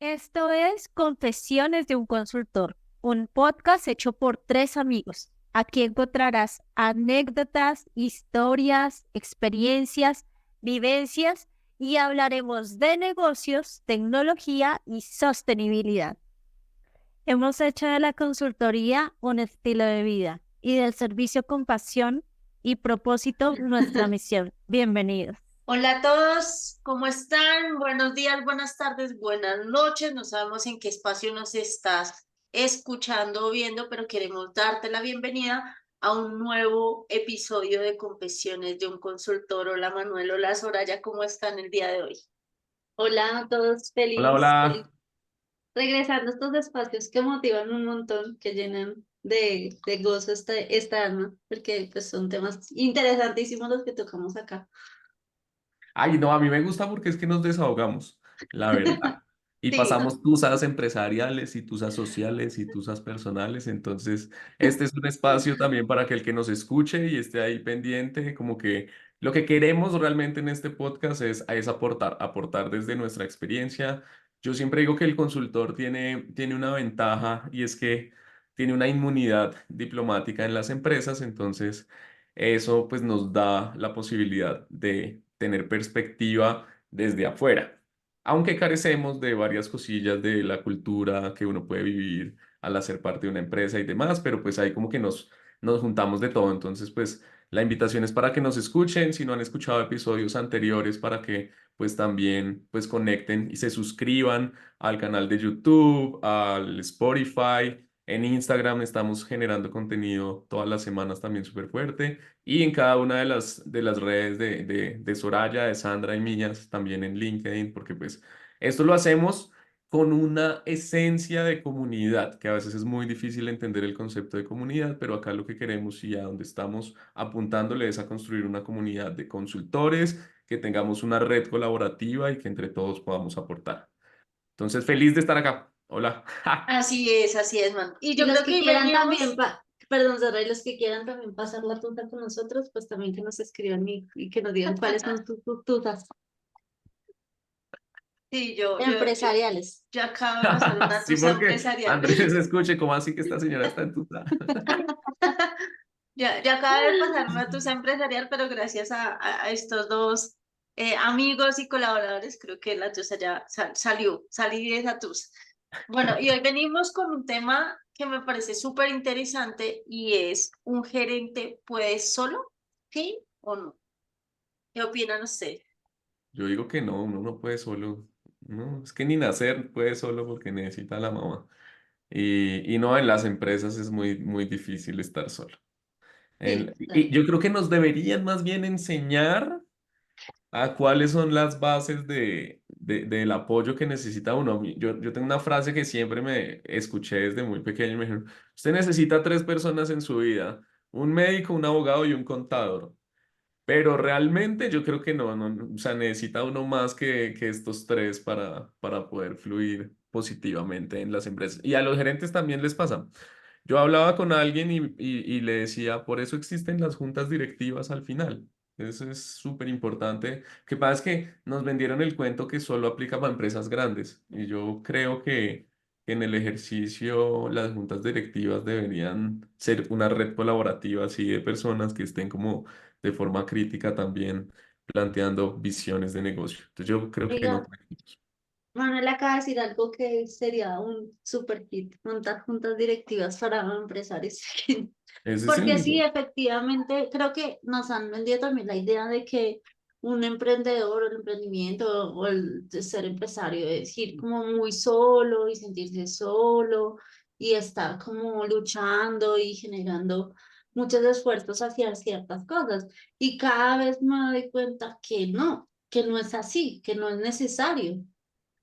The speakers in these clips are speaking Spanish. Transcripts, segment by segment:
Esto es Confesiones de un Consultor, un podcast hecho por tres amigos. Aquí encontrarás anécdotas, historias, experiencias, vivencias y hablaremos de negocios, tecnología y sostenibilidad. Hemos hecho de la consultoría un estilo de vida y del servicio con pasión y propósito nuestra misión. Bienvenidos. Hola a todos, ¿cómo están? Buenos días, buenas tardes, buenas noches. No sabemos en qué espacio nos estás escuchando o viendo, pero queremos darte la bienvenida a un nuevo episodio de Confesiones de un Consultor. Hola Manuel, hola Soraya, ¿cómo están el día de hoy? Hola a todos, Hola, feliz hola. regresando a estos espacios que motivan un montón, que llenan de gozo esta alma, porque pues son temas interesantísimos los que tocamos acá. Ay, no, a mí me gusta porque es que nos desahogamos, la verdad. Y Sí, pasamos tusas empresariales y tusas sociales y tusas personales. Entonces, este es un espacio también para que el que nos escuche y esté ahí pendiente, como que lo que queremos realmente en este podcast es aportar, aportar desde nuestra experiencia. Yo siempre digo que el consultor tiene una ventaja y es que tiene una inmunidad diplomática en las empresas, entonces eso pues nos da la posibilidad de tener perspectiva desde afuera, aunque carecemos de varias cosillas de la cultura que uno puede vivir al hacer parte de una empresa y demás, pero pues ahí como que nos juntamos de todo. Entonces pues la invitación es para que nos escuchen, si no han escuchado episodios anteriores, para que pues también pues conecten y se suscriban al canal de YouTube, al Spotify. En Instagram estamos generando contenido todas las semanas también súper fuerte. Y en cada una de las redes de Soraya, de Sandra y mías, también en LinkedIn, porque pues esto lo hacemos con una esencia de comunidad, que a veces es muy difícil entender el concepto de comunidad, pero acá lo que queremos y a donde estamos apuntándole es a construir una comunidad de consultores, que tengamos una red colaborativa y que entre todos podamos aportar. Entonces, feliz de estar acá. Hola. Así es, man. Y y yo los creo que que hoy quieran también, veníamos. perdón, Sara, y los que quieran también pasar la tuta con nosotros, pues también que nos escriban y que nos digan cuáles son sus tutas Sí, empresariales. yo acabo de pasar una Sí, tusa porque empresarial. Andrés escuche, ¿cómo así que esta señora está en tuta? Ya acaba de pasar una tusa empresarial, pero gracias a estos dos amigos y colaboradores, creo que la tusa ya salí de esa tusa. Bueno, y hoy venimos con un tema que me parece súper interesante y es, ¿un gerente puede solo? ¿Sí o no? ¿Qué opinan ustedes? Yo digo que no, uno no puede solo. No, es que ni nacer puede solo porque necesita a la mamá. Y no, en las empresas es muy, muy difícil estar solo. Sí, Y yo creo que nos deberían más bien enseñar a cuáles son las bases del apoyo que necesita uno. Yo tengo una frase que siempre me escuché desde muy pequeño. Me dijeron, usted necesita tres personas en su vida, un médico, un abogado y un contador. Pero realmente yo creo que no, o sea, necesita uno más que estos tres para poder fluir positivamente en las empresas. Y a los gerentes también les pasa. Yo hablaba con alguien y le decía, por eso existen las juntas directivas al final. Eso es súper importante. Que pasa es que nos vendieron el cuento que solo aplica para empresas grandes. Y yo creo que en el ejercicio las juntas directivas deberían ser una red colaborativa así de personas que estén como de forma crítica también planteando visiones de negocio. Entonces yo creo que no. oiga, Manuel acaba de decir algo que sería un super hit, montar juntas directivas para empresarios. Ese es Porque el... sí, efectivamente, creo que nos han vendido también la idea de que un emprendedor, el emprendimiento o el de ser empresario es ir como muy solo y sentirse solo y estar como luchando y generando muchos esfuerzos hacia ciertas cosas. Y cada vez me doy cuenta que no es así, que no es necesario,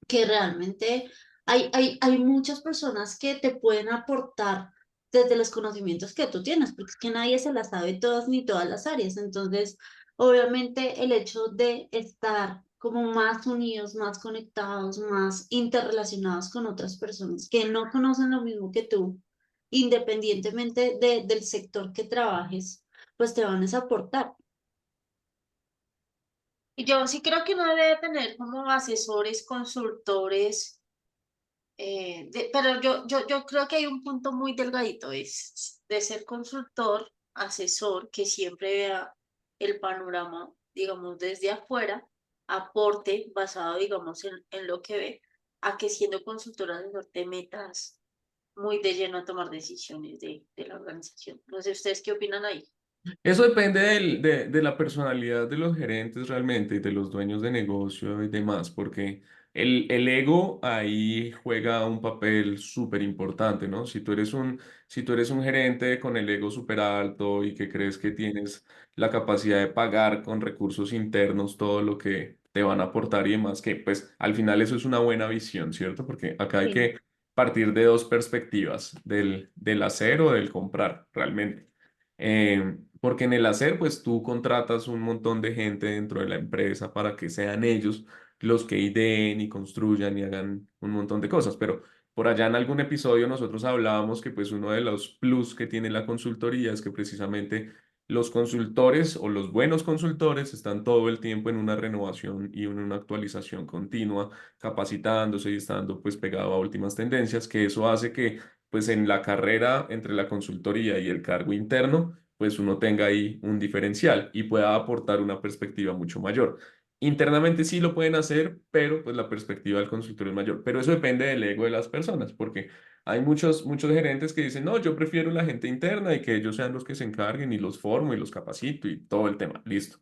que realmente hay muchas personas que te pueden aportar desde los conocimientos que tú tienes, porque es que nadie se las sabe todas ni todas las áreas. Entonces, obviamente, el hecho de estar como más unidos, más conectados, más interrelacionados con otras personas que no conocen lo mismo que tú, independientemente del sector que trabajes, pues te van a aportar. Y yo sí creo que uno debe tener como asesores, consultores, pero yo creo que hay un punto muy delgadito, es de ser consultor, asesor, que siempre vea el panorama, digamos, desde afuera, aporte basado, digamos, en lo que ve, a que siendo consultor, asesor, te metas muy de lleno a tomar decisiones de la organización. No sé, ¿ustedes qué opinan ahí? Eso depende de la personalidad de los gerentes realmente y de los dueños de negocio y demás, porque el ego ahí juega un papel súper importante, ¿no? Si tú eres un gerente con el ego súper alto y que crees que tienes la capacidad de pagar con recursos internos todo lo que te van a aportar y demás, que pues al final eso es una buena visión, ¿cierto? Porque acá hay Sí. que partir de dos perspectivas, del hacer o del comprar, realmente. Porque en el hacer, pues tú contratas un montón de gente dentro de la empresa para que sean ellos los que ideen y construyan y hagan un montón de cosas. Pero por allá en algún episodio nosotros hablábamos que pues uno de los plus que tiene la consultoría es que precisamente los consultores o los buenos consultores están todo el tiempo en una renovación y en una actualización continua, capacitándose y estando pues pegado a últimas tendencias, que eso hace que pues en la carrera entre la consultoría y el cargo interno, pues uno tenga ahí un diferencial y pueda aportar una perspectiva mucho mayor. Internamente sí lo pueden hacer, pero pues la perspectiva del consultor es mayor. Pero eso depende del ego de las personas, porque hay muchos gerentes que dicen, no, yo prefiero la gente interna y que ellos sean los que se encarguen y los formo y los capacito y todo el tema, listo.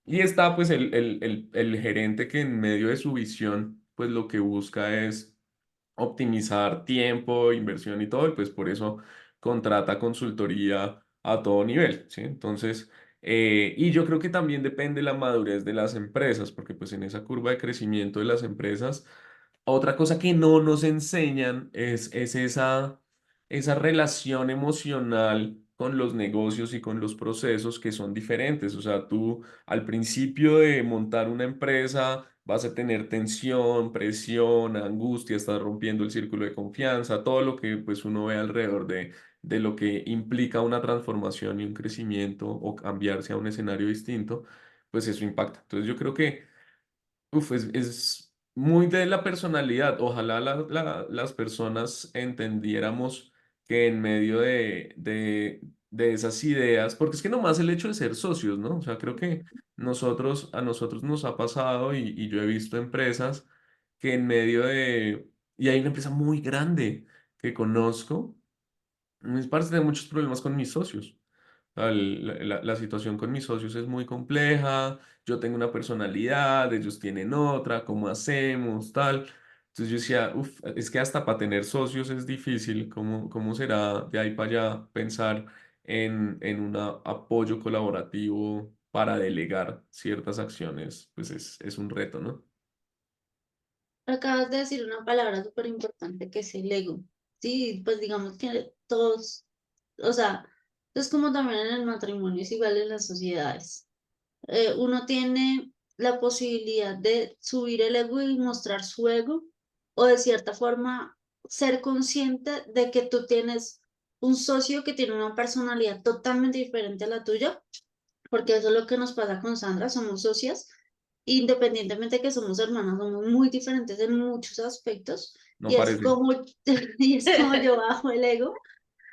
Y está pues el gerente que en medio de su visión, pues lo que busca es optimizar tiempo, inversión y todo, y pues por eso contrata consultoría a todo nivel, ¿sí? Entonces, y yo creo que también depende la madurez de las empresas, porque pues en esa curva de crecimiento de las empresas, otra cosa que no nos enseñan es esa relación emocional con los negocios y con los procesos que son diferentes. O sea, tú al principio de montar una empresa vas a tener tensión, presión, angustia, estás rompiendo el círculo de confianza, todo lo que pues uno ve alrededor de lo que implica una transformación y un crecimiento o cambiarse a un escenario distinto, pues eso impacta. Entonces yo creo que es muy de la personalidad. Ojalá las personas entendiéramos que en medio de esas ideas, porque es que nomás el hecho de ser socios, ¿no? O sea, creo que a nosotros nos ha pasado y yo he visto empresas que en medio y hay una empresa muy grande que conozco, mis partes de muchos problemas con mis socios. La situación con mis socios es muy compleja, yo tengo una personalidad, ellos tienen otra, ¿cómo hacemos? Tal. Entonces yo decía, es que hasta para tener socios es difícil, ¿cómo será de ahí para allá pensar en un apoyo colaborativo para delegar ciertas acciones? Pues es un reto, ¿no? Acabas de decir una palabra súper importante que es el ego. Sí, pues digamos que todos, o sea, es como también en el matrimonio, es igual en las sociedades. Uno tiene la posibilidad de subir el ego y mostrar su ego, o de cierta forma ser consciente de que tú tienes un socio que tiene una personalidad totalmente diferente a la tuya, porque eso es lo que nos pasa con Sandra, somos socias, independientemente que somos hermanas, somos muy diferentes en muchos aspectos, No y es parece. como, y es como yo bajo el ego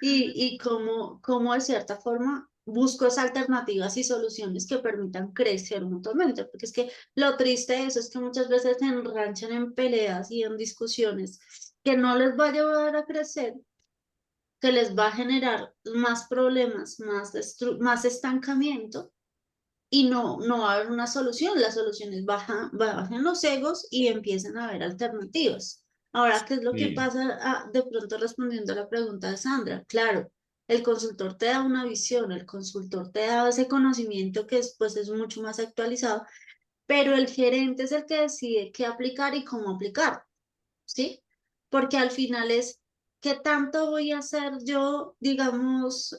y como de cierta forma busco esas alternativas y soluciones que permitan crecer mutuamente, porque es que lo triste de eso es que muchas veces se enranchan en peleas y en discusiones que no les va a llevar a crecer, que les va a generar más problemas, más estancamiento y no va a haber una solución. La solución es bajen los egos y empiecen a haber alternativas. Ahora, ¿qué es lo que Sí. pasa de pronto respondiendo a la pregunta de Sandra? Claro, el consultor te da una visión, el consultor te da ese conocimiento que después es mucho más actualizado, pero el gerente es el que decide qué aplicar y cómo aplicar, ¿sí? Porque al final es, ¿qué tanto voy a hacer yo, digamos,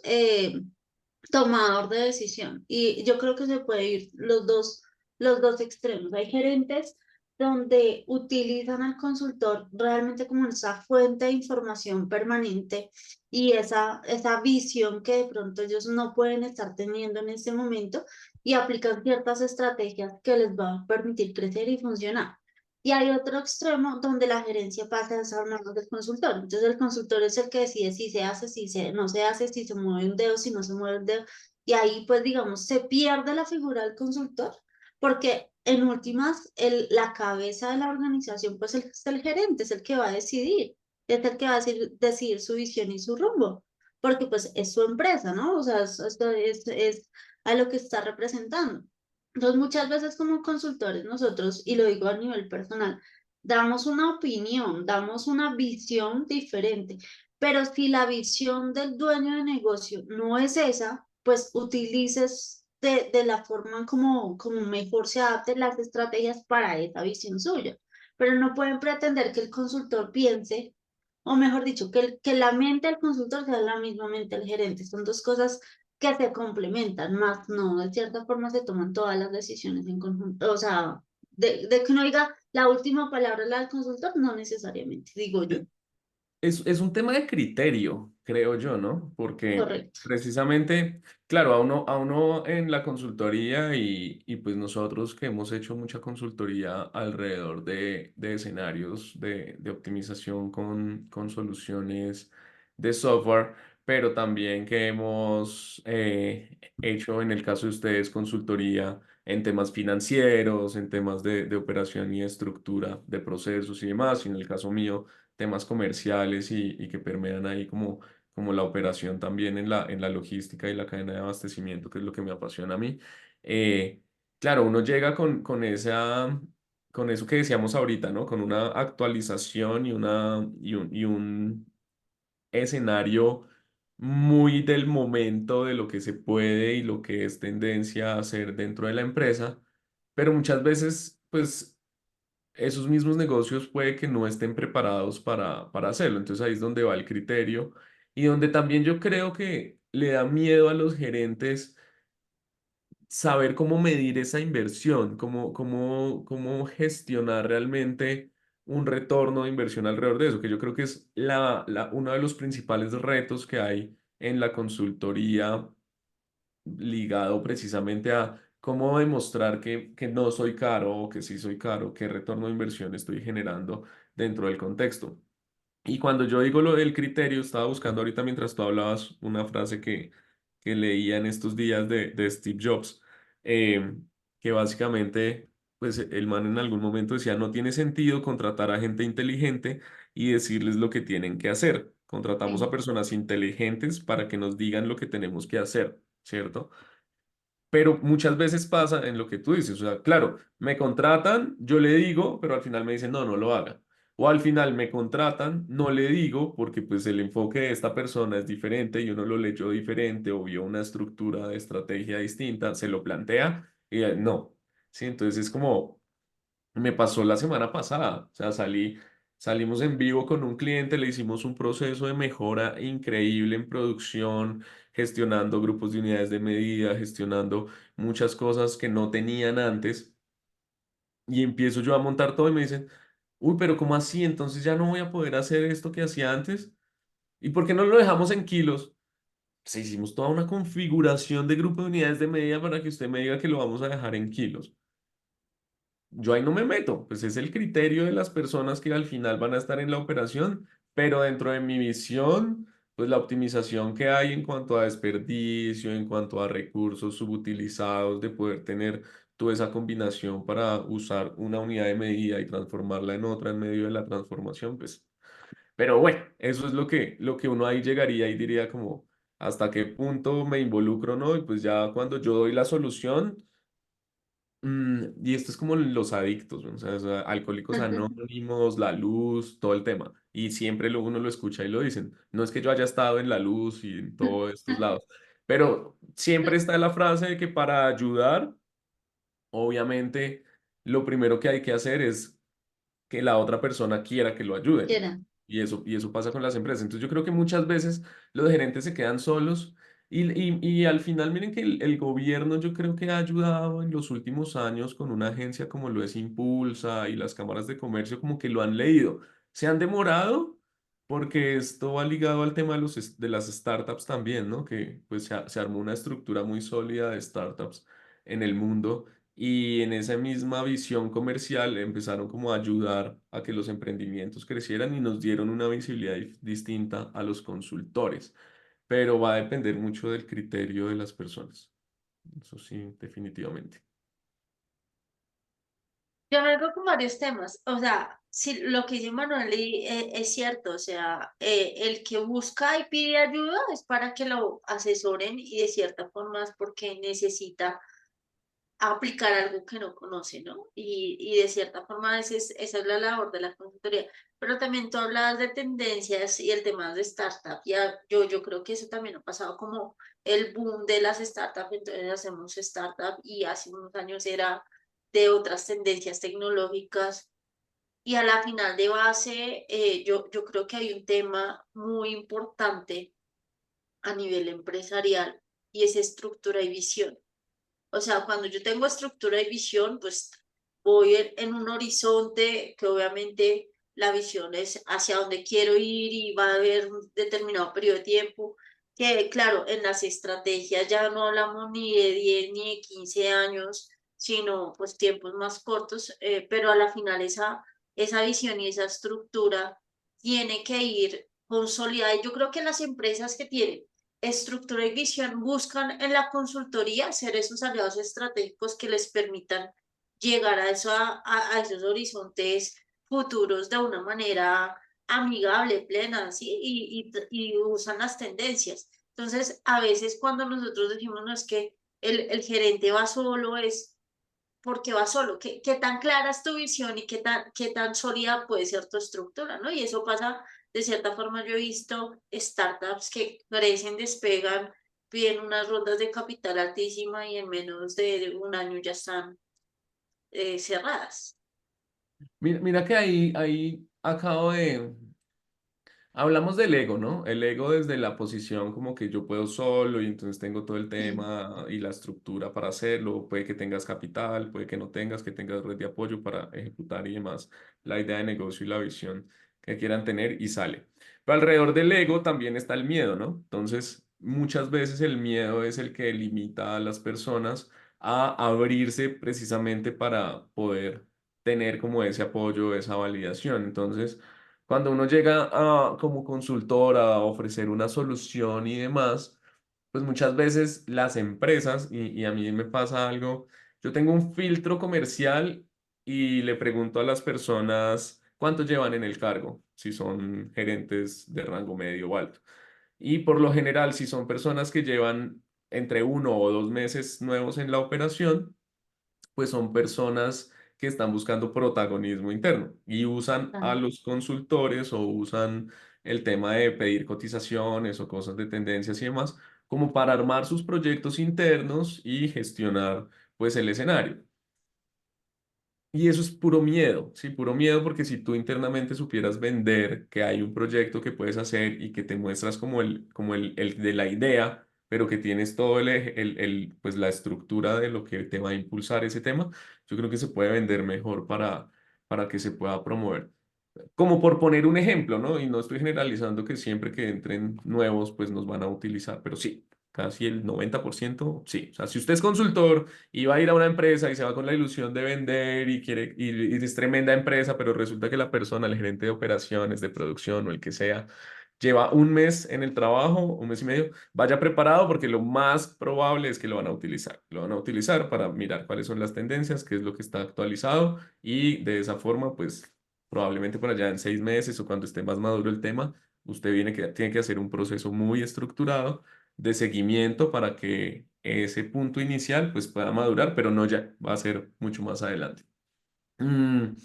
tomador de decisión? Y yo creo que se puede ir los dos, los dos extremos. Hay gerentes donde utilizan al consultor realmente como esa fuente de información permanente y esa visión que de pronto ellos no pueden estar teniendo en este momento y aplican ciertas estrategias que les va a permitir crecer y funcionar. Y hay otro extremo donde la gerencia pasa a ser manos del consultor. Entonces el consultor es el que decide si se hace, no se hace, si se mueve un dedo, si no se mueve el dedo. Y ahí pues digamos se pierde la figura del consultor porque en últimas la cabeza de la organización pues es el gerente, es el que va a decidir, es el que va a decidir su visión y su rumbo. Porque pues es su empresa, ¿no? O sea, es a lo que está representando. Entonces, muchas veces como consultores nosotros, y lo digo a nivel personal, damos una opinión, damos una visión diferente, pero si la visión del dueño de negocio no es esa, pues utilices de la forma como mejor se adapten las estrategias para esa visión suya. Pero no pueden pretender que el consultor piense, o mejor dicho, que la mente del consultor sea la misma mente del gerente. Son dos cosas que se complementan, más no, de cierta forma se toman todas las decisiones en conjunto, o sea, de que uno diga la última palabra es la del consultor, no necesariamente, digo yo. Es un tema de criterio, creo yo, ¿no? Porque Correcto. precisamente, claro, a uno en la consultoría y pues nosotros que hemos hecho mucha consultoría alrededor de escenarios de optimización con soluciones de software, pero también que hemos hecho en el caso de ustedes consultoría en temas financieros, en temas de operación y estructura de procesos y demás, y en el caso mío temas comerciales y que permean ahí como la operación también en la logística y la cadena de abastecimiento, que es lo que me apasiona a mí. Eh, claro, uno llega con eso que decíamos ahorita, ¿no? Con una actualización y un escenario muy del momento de lo que se puede y lo que es tendencia a hacer dentro de la empresa, pero muchas veces, pues esos mismos negocios puede que no estén preparados para hacerlo. Entonces ahí es donde va el criterio y donde también yo creo que le da miedo a los gerentes saber cómo medir esa inversión, cómo gestionar realmente un retorno de inversión alrededor de eso, que yo creo que es uno de los principales retos que hay en la consultoría ligado precisamente a cómo demostrar que no soy caro o que sí soy caro, qué retorno de inversión estoy generando dentro del contexto. Y cuando yo digo lo del criterio, estaba buscando ahorita mientras tú hablabas una frase que leía en estos días de Steve Jobs, eh, que básicamente, pues el man en algún momento decía, no tiene sentido contratar a gente inteligente y decirles lo que tienen que hacer. Contratamos a Sí. personas inteligentes para que nos digan lo que tenemos que hacer, ¿cierto? Pero muchas veces pasa en lo que tú dices, o sea, claro, me contratan, yo le digo, pero al final me dicen, no, no lo haga. O al final me contratan, no le digo, porque pues el enfoque de esta persona es diferente y uno lo leyó diferente o vio una estructura de estrategia distinta, se lo plantea y no. Sí, entonces es como, me pasó la semana pasada, o sea, salimos en vivo con un cliente, le hicimos un proceso de mejora increíble en producción, gestionando grupos de unidades de medida, gestionando muchas cosas que no tenían antes, y empiezo yo a montar todo y me dicen, uy, pero ¿cómo así? Entonces ya no voy a poder hacer esto que hacía antes. ¿Y por qué no lo dejamos en kilos? Pues hicimos toda una configuración de grupo de unidades de medida para que usted me diga que lo vamos a dejar en kilos. Yo ahí no me meto, pues es el criterio de las personas que al final van a estar en la operación, pero dentro de mi visión, pues la optimización que hay en cuanto a desperdicio, en cuanto a recursos subutilizados, de poder tener toda esa combinación para usar una unidad de medida y transformarla en otra en medio de la transformación, pues, pero bueno, eso es lo que uno ahí llegaría y diría como hasta qué punto me involucro, ¿no? Y pues ya cuando yo doy la solución. Y esto es como los adictos, ¿no? O sea, Alcohólicos Anónimos, la luz, todo el tema. Y siempre uno lo escucha y lo dicen. No es que yo haya estado en la luz y en todos estos lados, pero siempre está la frase de que para ayudar, obviamente, lo primero que hay que hacer es que la otra persona quiera que lo ayuden. Quiera. Y eso pasa con las empresas. Entonces yo creo que muchas veces los gerentes se quedan solos Y al final, miren que el gobierno yo creo que ha ayudado en los últimos años con una agencia como lo es Impulsa y las cámaras de comercio, como que lo han leído. Se han demorado porque esto va ligado al tema de, de las startups también, ¿no? Que pues se armó una estructura muy sólida de startups en el mundo y en esa misma visión comercial empezaron como a ayudar a que los emprendimientos crecieran y nos dieron una visibilidad distinta a los consultores, pero va a depender mucho del criterio de las personas. Eso sí, definitivamente. Yo vengo con varios temas, o sea, si lo que dice Manuel es cierto, o sea, el que busca y pide ayuda es para que lo asesoren y de cierta forma es porque necesita aplicar algo que no conoce, ¿no? Y de cierta forma esa es la labor de la consultoría. Pero también tú hablabas de tendencias y el tema de startup. Ya, yo creo que eso también ha pasado como el boom de las startups, entonces hacemos startup y hace unos años era de otras tendencias tecnológicas. Y a la final de base, yo creo que hay un tema muy importante a nivel empresarial y es estructura y visión. O sea, cuando yo tengo estructura y visión, pues voy en un horizonte que obviamente la visión es hacia dónde quiero ir y va a haber un determinado periodo de tiempo, que claro, en las estrategias ya no hablamos ni de 10 ni de 15 años, sino pues tiempos más cortos, pero a la final esa visión y esa estructura tiene que ir consolidada. Y yo creo que las empresas que tienen estructura y visión buscan en la consultoría ser esos aliados estratégicos que les permitan llegar a, a esos horizontes futuros de una manera amigable, plena, ¿sí? Y usan las tendencias. Entonces, a veces cuando nosotros decimos, no es que el gerente va solo, es porque va solo, qué tan clara es tu visión y qué tan sólida puede ser tu estructura, ¿no? Y eso pasa, de cierta forma, yo he visto startups que crecen, despegan, piden unas rondas de capital altísima y en menos de un año ya están cerradas. Mira que ahí acabo de, hablamos del ego, ¿no? El ego desde la posición como que yo puedo solo y entonces tengo todo el Sí, tema y la estructura para hacerlo. Puede que tengas capital, puede que no tengas, que tengas red de apoyo para ejecutar y demás la idea de negocio y la visión que quieran tener y sale. Pero alrededor del ego también está el miedo, ¿no? Entonces, muchas veces el miedo es el que limita a las personas a abrirse precisamente para poder tener como ese apoyo, esa validación. Entonces, cuando uno llega a, como consultor a ofrecer una solución y demás, pues muchas veces las empresas, y a mí me pasa algo, yo tengo un filtro comercial y le pregunto a las personas cuánto llevan en el cargo, si son gerentes de rango medio o alto. Y por lo general, si son personas que llevan entre 1 o 2 meses nuevos en la operación, pues son personas que están buscando protagonismo interno y usan a claro. los consultores o usan el tema de pedir cotizaciones o cosas de tendencias y demás como para armar sus proyectos internos y gestionar pues el escenario. Y eso es puro miedo, sí, puro miedo porque si tú internamente supieras vender que hay un proyecto que puedes hacer y que te muestras como el de la idea, pero que tienes todo pues la estructura de lo que te va a impulsar ese tema, yo creo que se puede vender mejor para que se pueda promover. Como por poner un ejemplo, ¿no? Y no estoy generalizando que siempre que entren nuevos, pues nos van a utilizar, pero sí, casi el 90% sí. O sea, si usted es consultor y va a ir a una empresa y se va con la ilusión de vender y quiere, y es tremenda empresa, pero resulta que la persona, el gerente de operaciones, de producción o el que sea, lleva un mes en el trabajo, 1 mes y medio, vaya preparado porque lo más probable es que lo van a utilizar. Lo van a utilizar para mirar cuáles son las tendencias, qué es lo que está actualizado y de esa forma, pues probablemente por allá en 6 meses o cuando esté más maduro el tema, usted tiene que hacer un proceso muy estructurado de seguimiento para que ese punto inicial pues pueda madurar, pero no ya, va a ser mucho más adelante. Mm,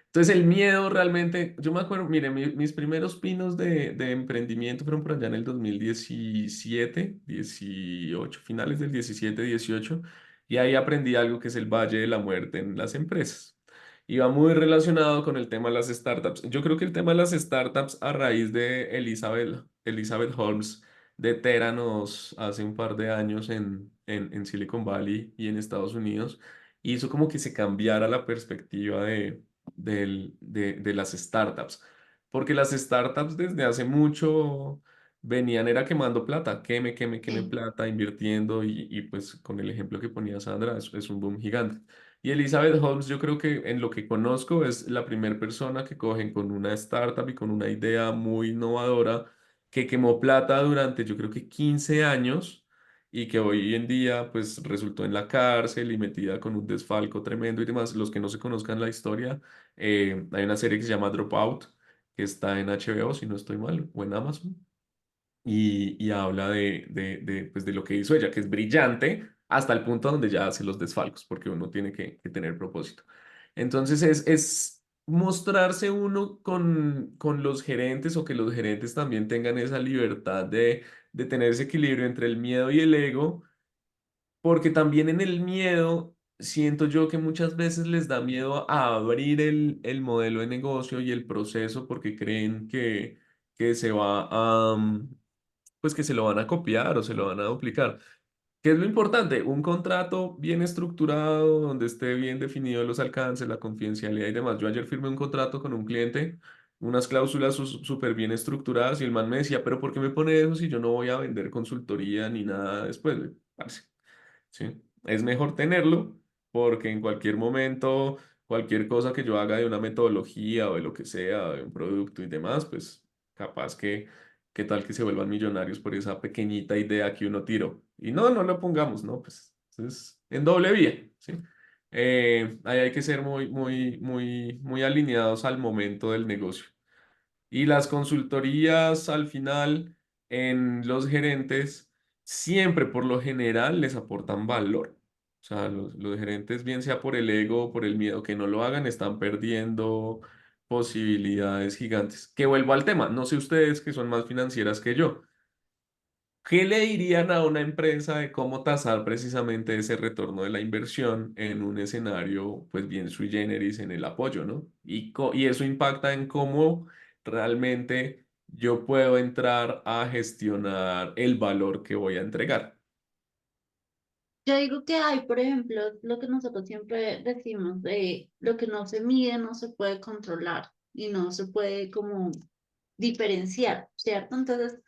Entonces el miedo realmente, yo me acuerdo, mire, mis primeros pinos de emprendimiento fueron por allá en el 2017, 18, finales del 17, 18, y ahí aprendí algo que es el Valle de la Muerte en las empresas. Y va muy relacionado con el tema de las startups. Yo creo que el tema de las startups a raíz de Elizabeth Holmes de Theranos hace un par de años en Silicon Valley y en Estados Unidos, hizo como que se cambiara la perspectiva de las startups, porque las startups desde hace mucho venían era quemando plata, queme Sí. plata, invirtiendo y pues con el ejemplo que ponía Sandra, es un boom gigante. Y Elizabeth Holmes, yo creo que en lo que conozco es la primera persona que cogen con una startup y con una idea muy innovadora que quemó plata durante yo creo que 15 años y que hoy en día pues resultó en la cárcel y metida con un desfalco tremendo y demás. Los que no se conozcan la historia, hay una serie que se llama Dropout, que está en HBO, si no estoy mal, o en Amazon y habla pues, de lo que hizo ella, que es brillante hasta el punto donde ya hace los desfalcos, porque uno tiene que tener propósito. Entonces es mostrarse uno con los gerentes o que los gerentes también tengan esa libertad de tener ese equilibrio entre el miedo y el ego, porque también en el miedo siento yo que muchas veces les da miedo a abrir el modelo de negocio y el proceso porque creen que se va pues que se lo van a copiar o se lo van a duplicar. ¿Qué es lo importante? Un contrato bien estructurado, donde esté bien definido los alcances, la confidencialidad y demás. Yo ayer firmé un contrato con un cliente, unas cláusulas súper bien estructuradas y el man me decía, pero ¿por qué me pone eso si yo no voy a vender consultoría ni nada después? Parce, ¿sí? Es mejor tenerlo porque en cualquier momento, cualquier cosa que yo haga de una metodología o de lo que sea, de un producto y demás, pues capaz que tal que se vuelvan millonarios por esa pequeñita idea que uno tiró. Y no lo pongamos, ¿no? Pues es en doble vía, ¿sí? Ahí hay que ser muy alineados al momento del negocio. Y las consultorías al final en los gerentes siempre por lo general les aportan valor. O sea, los gerentes, bien sea por el ego o por el miedo que no lo hagan, están perdiendo posibilidades gigantes. Que vuelvo al tema, no sé ustedes que son más financieras que yo. ¿Qué le dirían a una empresa de cómo tasar precisamente ese retorno de la inversión en un escenario, pues bien sui generis en el apoyo, ¿no? Y eso impacta en cómo realmente yo puedo entrar a gestionar el valor que voy a entregar. Yo digo que hay, por ejemplo, lo que nosotros siempre decimos, de lo que no se mide no se puede controlar y no se puede como diferenciar, ¿cierto? Entonces,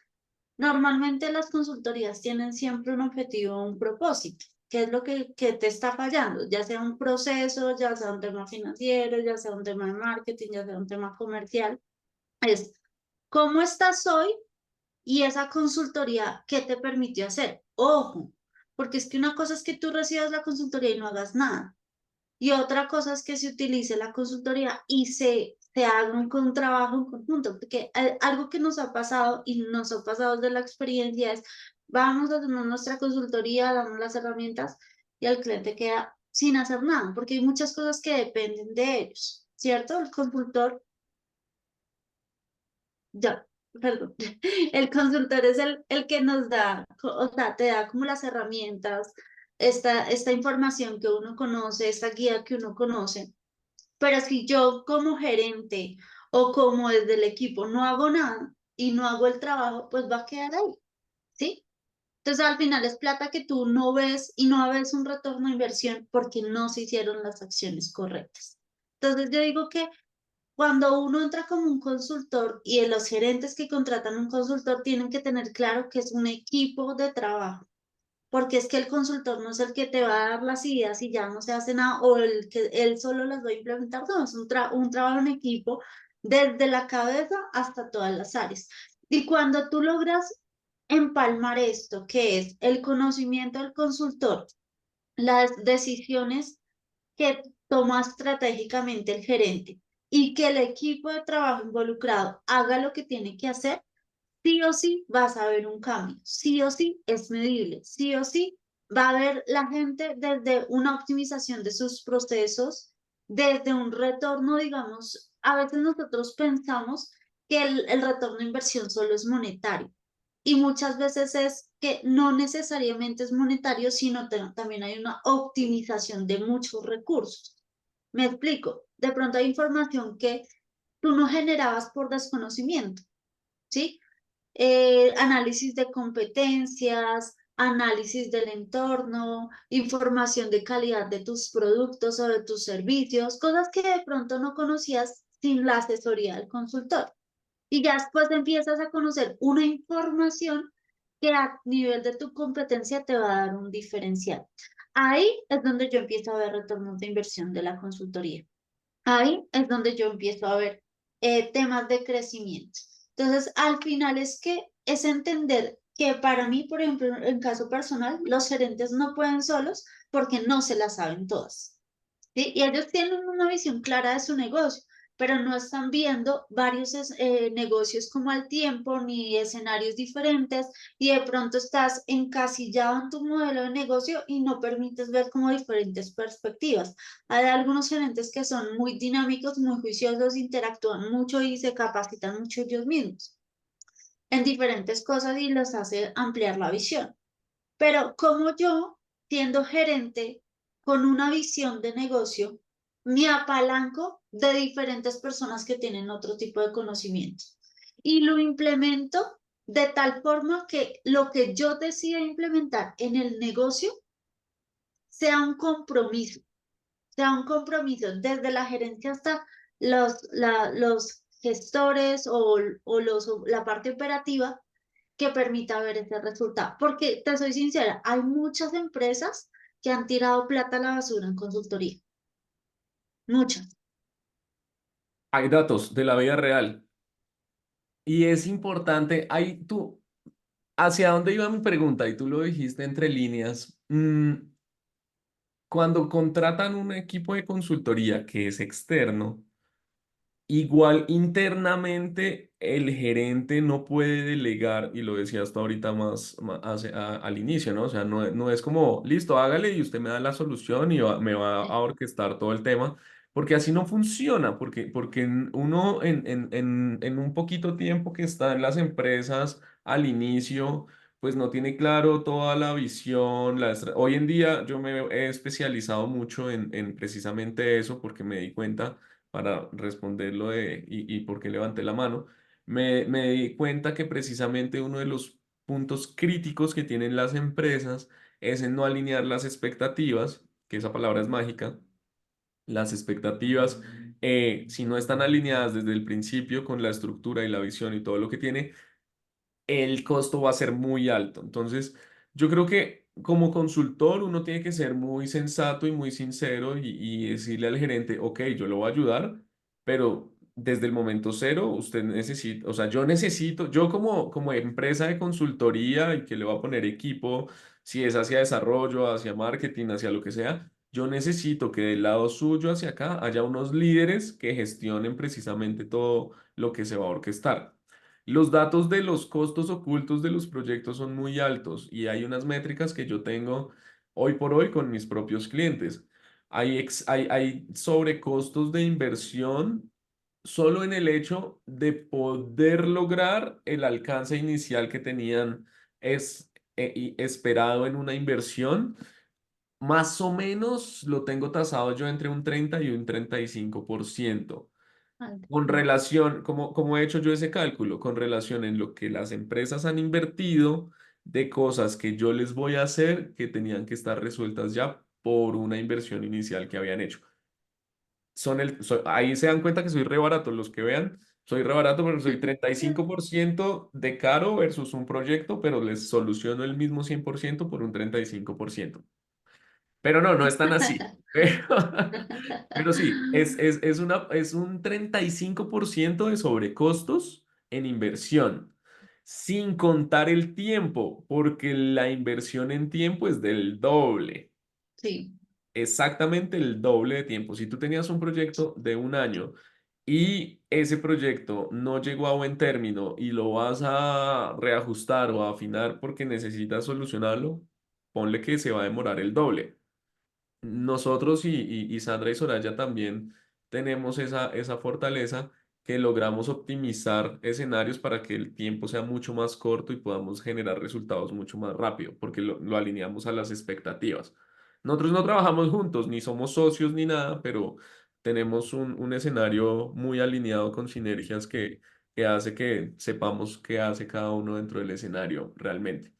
normalmente las consultorías tienen siempre un objetivo, un propósito. ¿Qué es lo que te está fallando? Ya sea un proceso, ya sea un tema financiero, ya sea un tema de marketing, ya sea un tema comercial. Es cómo estás hoy y esa consultoría, ¿qué te permitió hacer? Ojo, porque es que una cosa es que tú recibas la consultoría y no hagas nada. Y otra cosa es que se utilice la consultoría y se haga un trabajo en conjunto, porque algo que nos ha pasado y nos ha pasado de la experiencia es, vamos a hacer nuestra consultoría, damos las herramientas y el cliente queda sin hacer nada, porque hay muchas cosas que dependen de ellos, ¿cierto? El consultor, ya, perdón, el consultor es el que nos da, o sea, te da como las herramientas, esta información que uno conoce, esta guía que uno conoce. Pero si yo como gerente o como desde el equipo no hago nada y no hago el trabajo, pues va a quedar ahí, ¿sí? Entonces al final es plata que tú no ves y no ves un retorno de inversión porque no se hicieron las acciones correctas. Entonces yo digo que cuando uno entra como un consultor y los gerentes que contratan un consultor tienen que tener claro que es un equipo de trabajo porque es que el consultor no es el que te va a dar las ideas y ya no se hace nada, o el que él solo las va a implementar, no, es un trabajo en equipo desde la cabeza hasta todas las áreas. Y cuando tú logras empalmar esto, que es el conocimiento del consultor, las decisiones que toma estratégicamente el gerente y que el equipo de trabajo involucrado haga lo que tiene que hacer, sí o sí vas a ver un cambio, sí o sí es medible, sí o sí va a ver la gente desde una optimización de sus procesos, desde un retorno, digamos, a veces nosotros pensamos que el retorno de inversión solo es monetario y muchas veces es que no necesariamente es monetario, sino también hay una optimización de muchos recursos. Me explico, de pronto hay información que tú no generabas por desconocimiento, ¿sí? análisis de competencias, análisis del entorno, información de calidad de tus productos o de tus servicios, cosas que de pronto no conocías sin la asesoría del consultor. Y ya después empiezas a conocer una información que a nivel de tu competencia te va a dar un diferencial. Ahí es donde yo empiezo a ver retornos de inversión de la consultoría. Ahí es donde yo empiezo a ver temas de crecimiento. Entonces, al final es entender que para mí, por ejemplo, en caso personal, los gerentes no pueden solos porque no se las saben todas. ¿Sí? Y ellos tienen una visión clara de su negocio, pero no están viendo varios negocios como al tiempo, ni escenarios diferentes, y de pronto estás encasillado en tu modelo de negocio y no permites ver como diferentes perspectivas. Hay algunos gerentes que son muy dinámicos, muy juiciosos, interactúan mucho y se capacitan mucho ellos mismos en diferentes cosas y les hace ampliar la visión. Pero como yo, siendo gerente con una visión de negocio, me apalanco de diferentes personas que tienen otro tipo de conocimiento y lo implemento de tal forma que lo que yo decida implementar en el negocio sea un compromiso, desde la gerencia hasta los gestores o la parte operativa que permita ver ese resultado. Porque te soy sincera, hay muchas empresas que han tirado plata a la basura en consultoría. Muchas. Hay datos de la vida real y es importante, ¿hacia dónde iba mi pregunta? Y tú lo dijiste entre líneas. Cuando contratan un equipo de consultoría que es externo, igual internamente el gerente no puede delegar, y lo decía hasta ahorita al inicio, ¿no? O sea, no es como, listo, hágale y usted me da la solución y me va a orquestar todo el tema, porque así no funciona, porque uno en un poquito tiempo que está en las empresas al inicio, pues no tiene claro toda la visión. Hoy en día yo me he especializado mucho en precisamente eso porque me di cuenta para responderlo y por qué levanté la mano, me di cuenta que precisamente uno de los puntos críticos que tienen las empresas es en no alinear las expectativas, que esa palabra es mágica. Las expectativas, si no están alineadas desde el principio con la estructura y la visión y todo lo que tiene, el costo va a ser muy alto. Entonces, yo creo que como consultor uno tiene que ser muy sensato y muy sincero y decirle al gerente, ok, yo lo voy a ayudar, pero desde el momento cero usted necesita, o sea, yo como empresa de consultoría y que le voy a poner equipo, si es hacia desarrollo, hacia marketing, hacia lo que sea. Yo necesito que del lado suyo hacia acá haya unos líderes que gestionen precisamente todo lo que se va a orquestar. Los datos de los costos ocultos de los proyectos son muy altos y hay unas métricas que yo tengo hoy por hoy con mis propios clientes. Hay sobrecostos de inversión solo en el hecho de poder lograr el alcance inicial que tenían esperado en una inversión. Más o menos lo tengo tasado yo entre un 30 y un 35%. Con relación, como he hecho yo ese cálculo, con relación en lo que las empresas han invertido de cosas que yo les voy a hacer que tenían que estar resueltas ya por una inversión inicial que habían hecho. Ahí se dan cuenta que soy re barato. Los que vean, soy re barato porque soy 35% de caro versus un proyecto, pero les soluciono el mismo 100% por un 35%. Pero no es tan así. Pero sí, es un 35% de sobrecostos en inversión, sin contar el tiempo, porque la inversión en tiempo es del doble, Sí. exactamente el doble de tiempo. Si tú tenías un proyecto de un año y ese proyecto no llegó a buen término y lo vas a reajustar o a afinar porque necesitas solucionarlo, ponle que se va a demorar el doble. Nosotros y Sandra y Soraya también tenemos esa fortaleza que logramos optimizar escenarios para que el tiempo sea mucho más corto y podamos generar resultados mucho más rápido, porque lo alineamos a las expectativas. Nosotros no trabajamos juntos, ni somos socios ni nada, pero tenemos un escenario muy alineado con sinergias que hace que sepamos qué hace cada uno dentro del escenario realmente.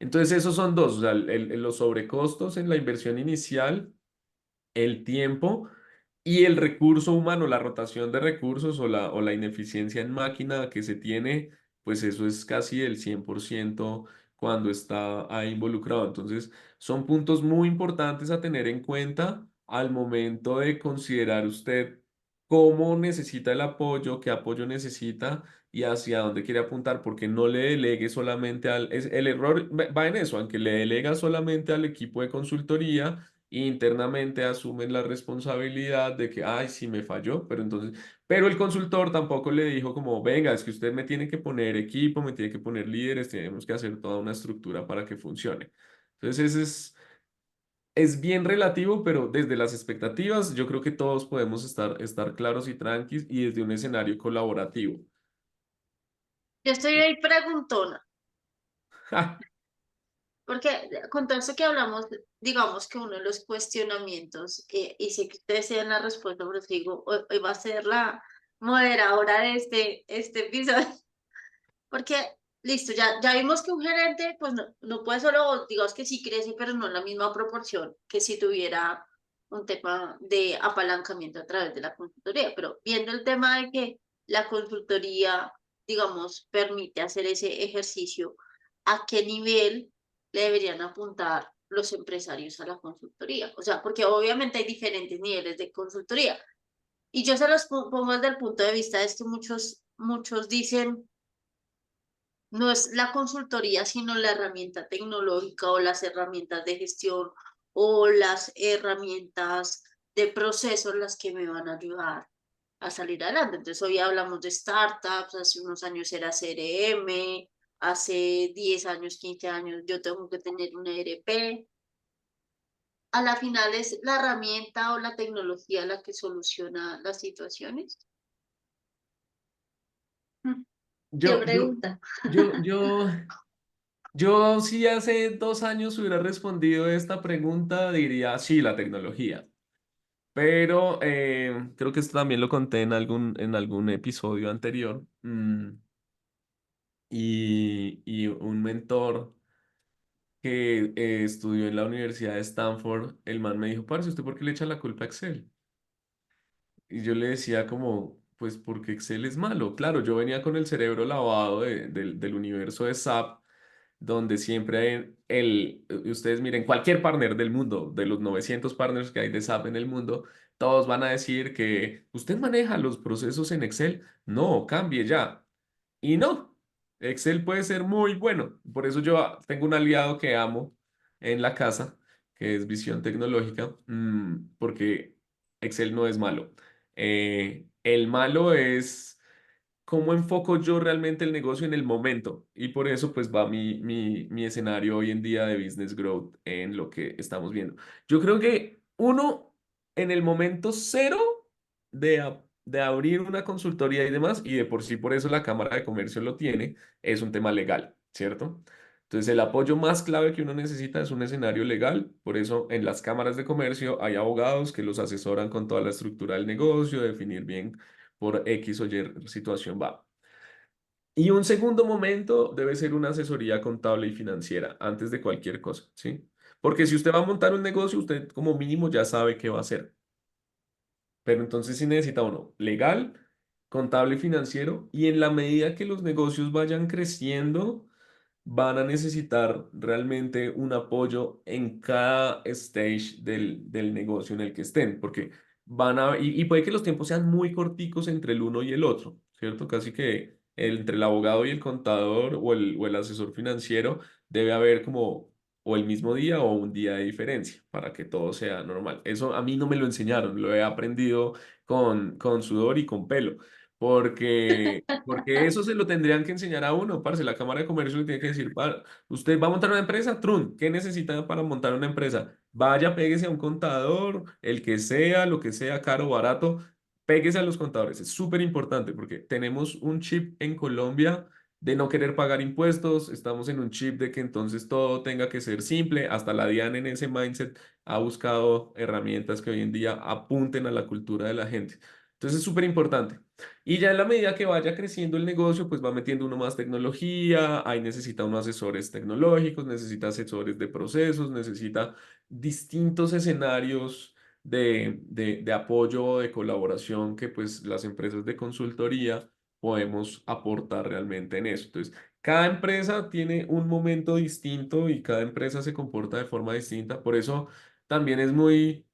Entonces, esos son dos, o sea, los sobrecostos en la inversión inicial, el tiempo y el recurso humano, la rotación de recursos o la ineficiencia en máquina que se tiene, pues eso es casi el 100% cuando está ahí involucrado. Entonces, son puntos muy importantes a tener en cuenta al momento de considerar usted cómo necesita el apoyo, qué apoyo necesita y hacia dónde quiere apuntar, porque no le delegue solamente el error va en eso, aunque le delega solamente al equipo de consultoría internamente asumen la responsabilidad de que, ay, sí me falló, pero entonces, pero el consultor tampoco le dijo como, venga, es que usted me tiene que poner equipo, me tiene que poner líderes, tenemos que hacer toda una estructura para que funcione. Entonces, ese es bien relativo, pero desde las expectativas, yo creo que todos podemos estar claros y tranquilos y desde un escenario colaborativo. Yo estoy ahí preguntona, Ja, porque con todo esto que hablamos, digamos que uno de los cuestionamientos, y sé que ustedes tienen la respuesta, pero os digo, hoy va a ser la moderadora de este episodio. Porque, listo, ya vimos que un gerente, pues no puede solo, digamos que sí crece, pero no en la misma proporción que si tuviera un tema de apalancamiento a través de la consultoría. Pero viendo el tema de que la consultoría, digamos, permite hacer ese ejercicio, ¿a qué nivel le deberían apuntar los empresarios a la consultoría? O sea, porque obviamente hay diferentes niveles de consultoría. Y yo se los pongo desde el punto de vista de que muchos dicen no es la consultoría, sino la herramienta tecnológica o las herramientas de gestión o las herramientas de proceso las que me van a ayudar a salir adelante. Entonces hoy hablamos de startups, hace unos años era CRM, hace 10 años, 15 años yo tengo que tener un ERP. A la final es la herramienta o la tecnología la que soluciona las situaciones. ¿Qué Yo, yo, pregunta? yo, yo, yo si hace 2 años hubiera respondido esta pregunta, diría sí, la tecnología. Pero creo que esto también lo conté en algún episodio anterior. Y un mentor que estudió en la Universidad de Stanford, el man me dijo, parce, ¿usted por qué le echa la culpa a Excel? Y yo le decía como, pues porque Excel es malo. Claro, yo venía con el cerebro lavado del universo de SAP, donde siempre hay ustedes miren, cualquier partner del mundo, de los 900 partners que hay de SAP en el mundo, todos van a decir que usted maneja los procesos en Excel. No, cambie ya. Y no, Excel puede ser muy bueno. Por eso yo tengo un aliado que amo en la casa, que es Visión Tecnológica, porque Excel no es malo. El malo es cómo enfoco yo realmente el negocio en el momento. Y por eso pues va mi escenario hoy en día de business growth en lo que estamos viendo. Yo creo que uno, en el momento cero de abrir una consultoría y demás, y de por sí por eso la Cámara de Comercio lo tiene, es un tema legal, ¿cierto? Entonces el apoyo más clave que uno necesita es un escenario legal, por eso en las cámaras de comercio hay abogados que los asesoran con toda la estructura del negocio, definir bien por X o Y situación va. Y un segundo momento debe ser una asesoría contable y financiera antes de cualquier cosa, ¿sí? Porque si usted va a montar un negocio, usted como mínimo ya sabe qué va a hacer. Pero entonces sí necesita uno legal, contable y financiero. Y en la medida que los negocios vayan creciendo, van a necesitar realmente un apoyo en cada stage del negocio en el que estén, porque y puede que los tiempos sean muy corticos entre el uno y el otro, ¿cierto? Casi que entre el abogado y el contador o el asesor financiero debe haber como o el mismo día o un día de diferencia para que todo sea normal. Eso a mí no me lo enseñaron, lo he aprendido con sudor y con pelo. Porque eso se lo tendrían que enseñar a uno, parce. La Cámara de Comercio le tiene que decir, usted va a montar una empresa, Trun, ¿qué necesita para montar una empresa? Vaya, péguese a un contador, el que sea, lo que sea, caro o barato, péguese a los contadores. Es súper importante porque tenemos un chip en Colombia de no querer pagar impuestos, estamos en un chip de que entonces todo tenga que ser simple, hasta la DIAN en ese mindset ha buscado herramientas que hoy en día apunten a la cultura de la gente. Entonces es súper importante. Y ya en la medida que vaya creciendo el negocio, pues va metiendo uno más tecnología, ahí necesita unos asesores tecnológicos, necesita asesores de procesos, necesita distintos escenarios de apoyo, de colaboración que pues las empresas de consultoría podemos aportar realmente en eso. Entonces, cada empresa tiene un momento distinto y cada empresa se comporta de forma distinta. Por eso también es muy,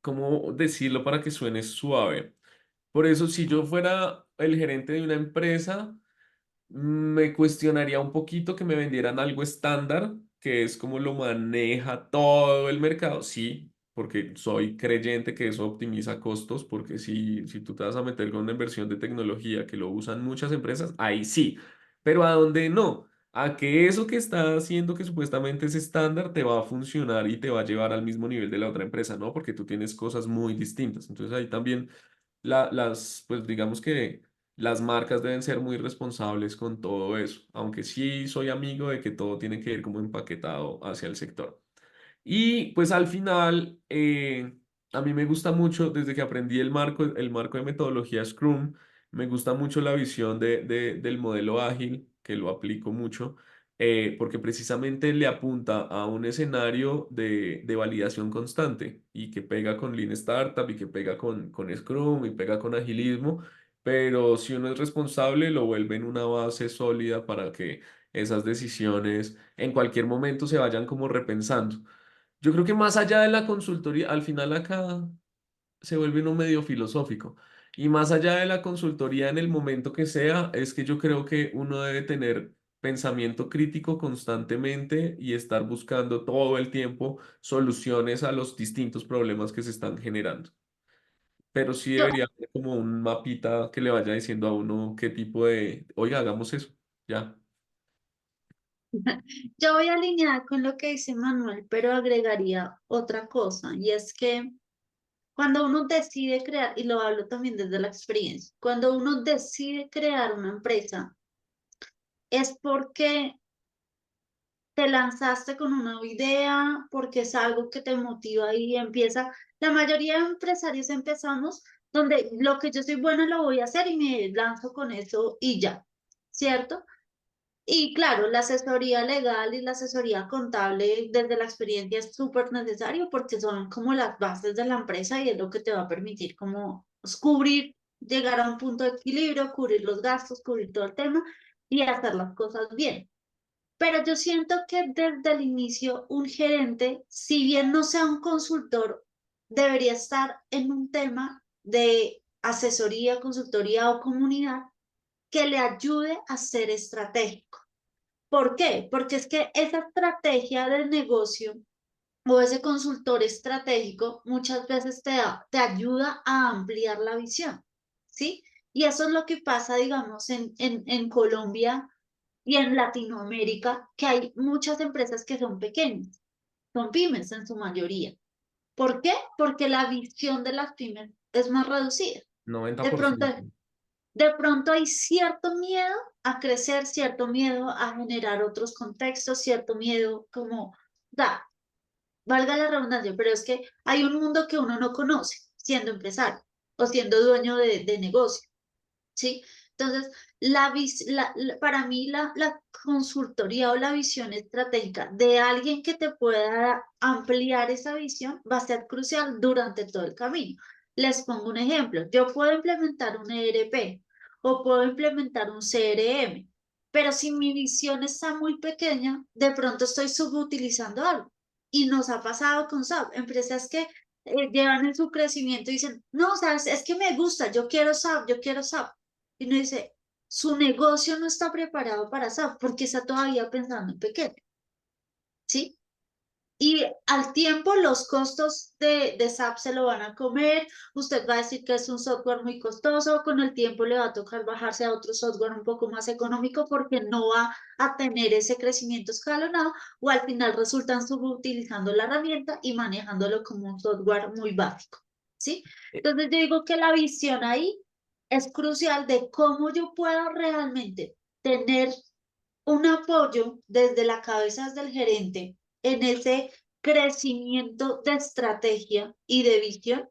¿cómo decirlo para que suene suave? Por eso, si yo fuera el gerente de una empresa, me cuestionaría un poquito que me vendieran algo estándar, que es como lo maneja todo el mercado. Sí, porque soy creyente que eso optimiza costos, porque si tú te vas a meter con una inversión de tecnología que lo usan muchas empresas, ahí sí. Pero ¿a dónde no? A que eso que está haciendo que supuestamente es estándar te va a funcionar y te va a llevar al mismo nivel de la otra empresa, ¿no? Porque tú tienes cosas muy distintas. Entonces ahí también pues digamos que las marcas deben ser muy responsables con todo eso, aunque sí soy amigo de que todo tiene que ir como empaquetado hacia el sector. Y pues al final, a mí me gusta mucho, desde que aprendí el marco de metodología Scrum, me gusta mucho la visión del modelo ágil, que lo aplico mucho, porque precisamente le apunta a un escenario de validación constante y que pega con Lean Startup y que pega con Scrum y pega con agilismo, pero si uno es responsable, lo vuelve en una base sólida para que esas decisiones en cualquier momento se vayan como repensando. Yo creo que más allá de la consultoría, al final acá se vuelve uno medio filosófico. Y más allá de la consultoría en el momento que sea, es que yo creo que uno debe tener pensamiento crítico constantemente y estar buscando todo el tiempo soluciones a los distintos problemas que se están generando. Pero sí Yo, debería haber como un mapita que le vaya diciendo a uno qué tipo de, oiga, hagamos eso, ya. yo voy alineada con lo que dice Manuel, pero agregaría otra cosa, y es que cuando uno decide crear, y lo hablo también desde la experiencia, cuando uno decide crear una empresa, es porque te lanzaste con una idea, porque es algo que te motiva y empieza. La mayoría de empresarios empezamos donde lo que yo soy bueno lo voy a hacer y me lanzo con eso y ya, ¿cierto? Y claro, la asesoría legal y la asesoría contable desde la experiencia es súper necesario porque son como las bases de la empresa y es lo que te va a permitir como cubrir, llegar a un punto de equilibrio, cubrir los gastos, cubrir todo el tema y hacer las cosas bien. Pero yo siento que desde el inicio un gerente, si bien no sea un consultor, debería estar en un tema de asesoría, consultoría o comunidad que le ayude a ser estratégico. ¿Por qué? Porque es que esa estrategia del negocio o ese consultor estratégico muchas veces te ayuda a ampliar la visión, ¿sí? Y eso es lo que pasa, digamos, en Colombia y en Latinoamérica, que hay muchas empresas que son pequeñas, son pymes en su mayoría. ¿Por qué? Porque la visión de las pymes es más reducida. noventa De por pronto, ciento de pronto hay cierto miedo a crecer, cierto miedo a generar otros contextos, cierto miedo como, da, valga la redundancia, pero es que hay un mundo que uno no conoce siendo empresario o siendo dueño de negocio. ¿Sí? Entonces, para mí la consultoría o la visión estratégica de alguien que te pueda ampliar esa visión va a ser crucial durante todo el camino. Les pongo un ejemplo. Yo puedo implementar un ERP o puedo implementar un CRM, pero si mi visión está muy pequeña, de pronto estoy subutilizando algo. Y nos ha pasado con SAP, empresas que llevan en su crecimiento y dicen, no, sabes, es que me gusta, yo quiero SAP, yo quiero SAP. Y uno dice, su negocio no está preparado para SAP porque está todavía pensando en pequeño, ¿sí? Y al tiempo los costos de SAP se lo van a comer, usted va a decir que es un software muy costoso, con el tiempo le va a tocar bajarse a otro software un poco más económico porque no va a tener ese crecimiento escalonado o al final resultan subutilizando la herramienta y manejándolo como un software muy básico, ¿sí? Entonces yo digo que la visión ahí es crucial de cómo yo puedo realmente tener un apoyo desde la cabeza del gerente en ese crecimiento de estrategia y de visión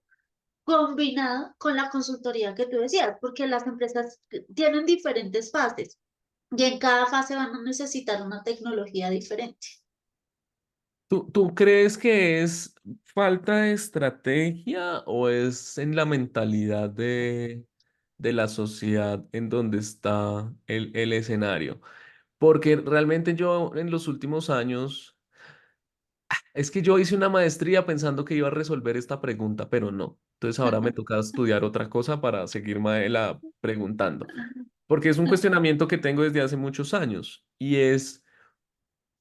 combinado con la consultoría que tú decías, porque las empresas tienen diferentes fases y en cada fase van a necesitar una tecnología diferente. ¿Tú crees que es falta de estrategia o es en la mentalidad de la sociedad en donde está el escenario? Porque realmente yo en los últimos años, es que yo hice una maestría pensando que iba a resolver esta pregunta, pero no. Entonces ahora me toca estudiar otra cosa para seguirme la preguntando. Porque es un cuestionamiento que tengo desde hace muchos años y es,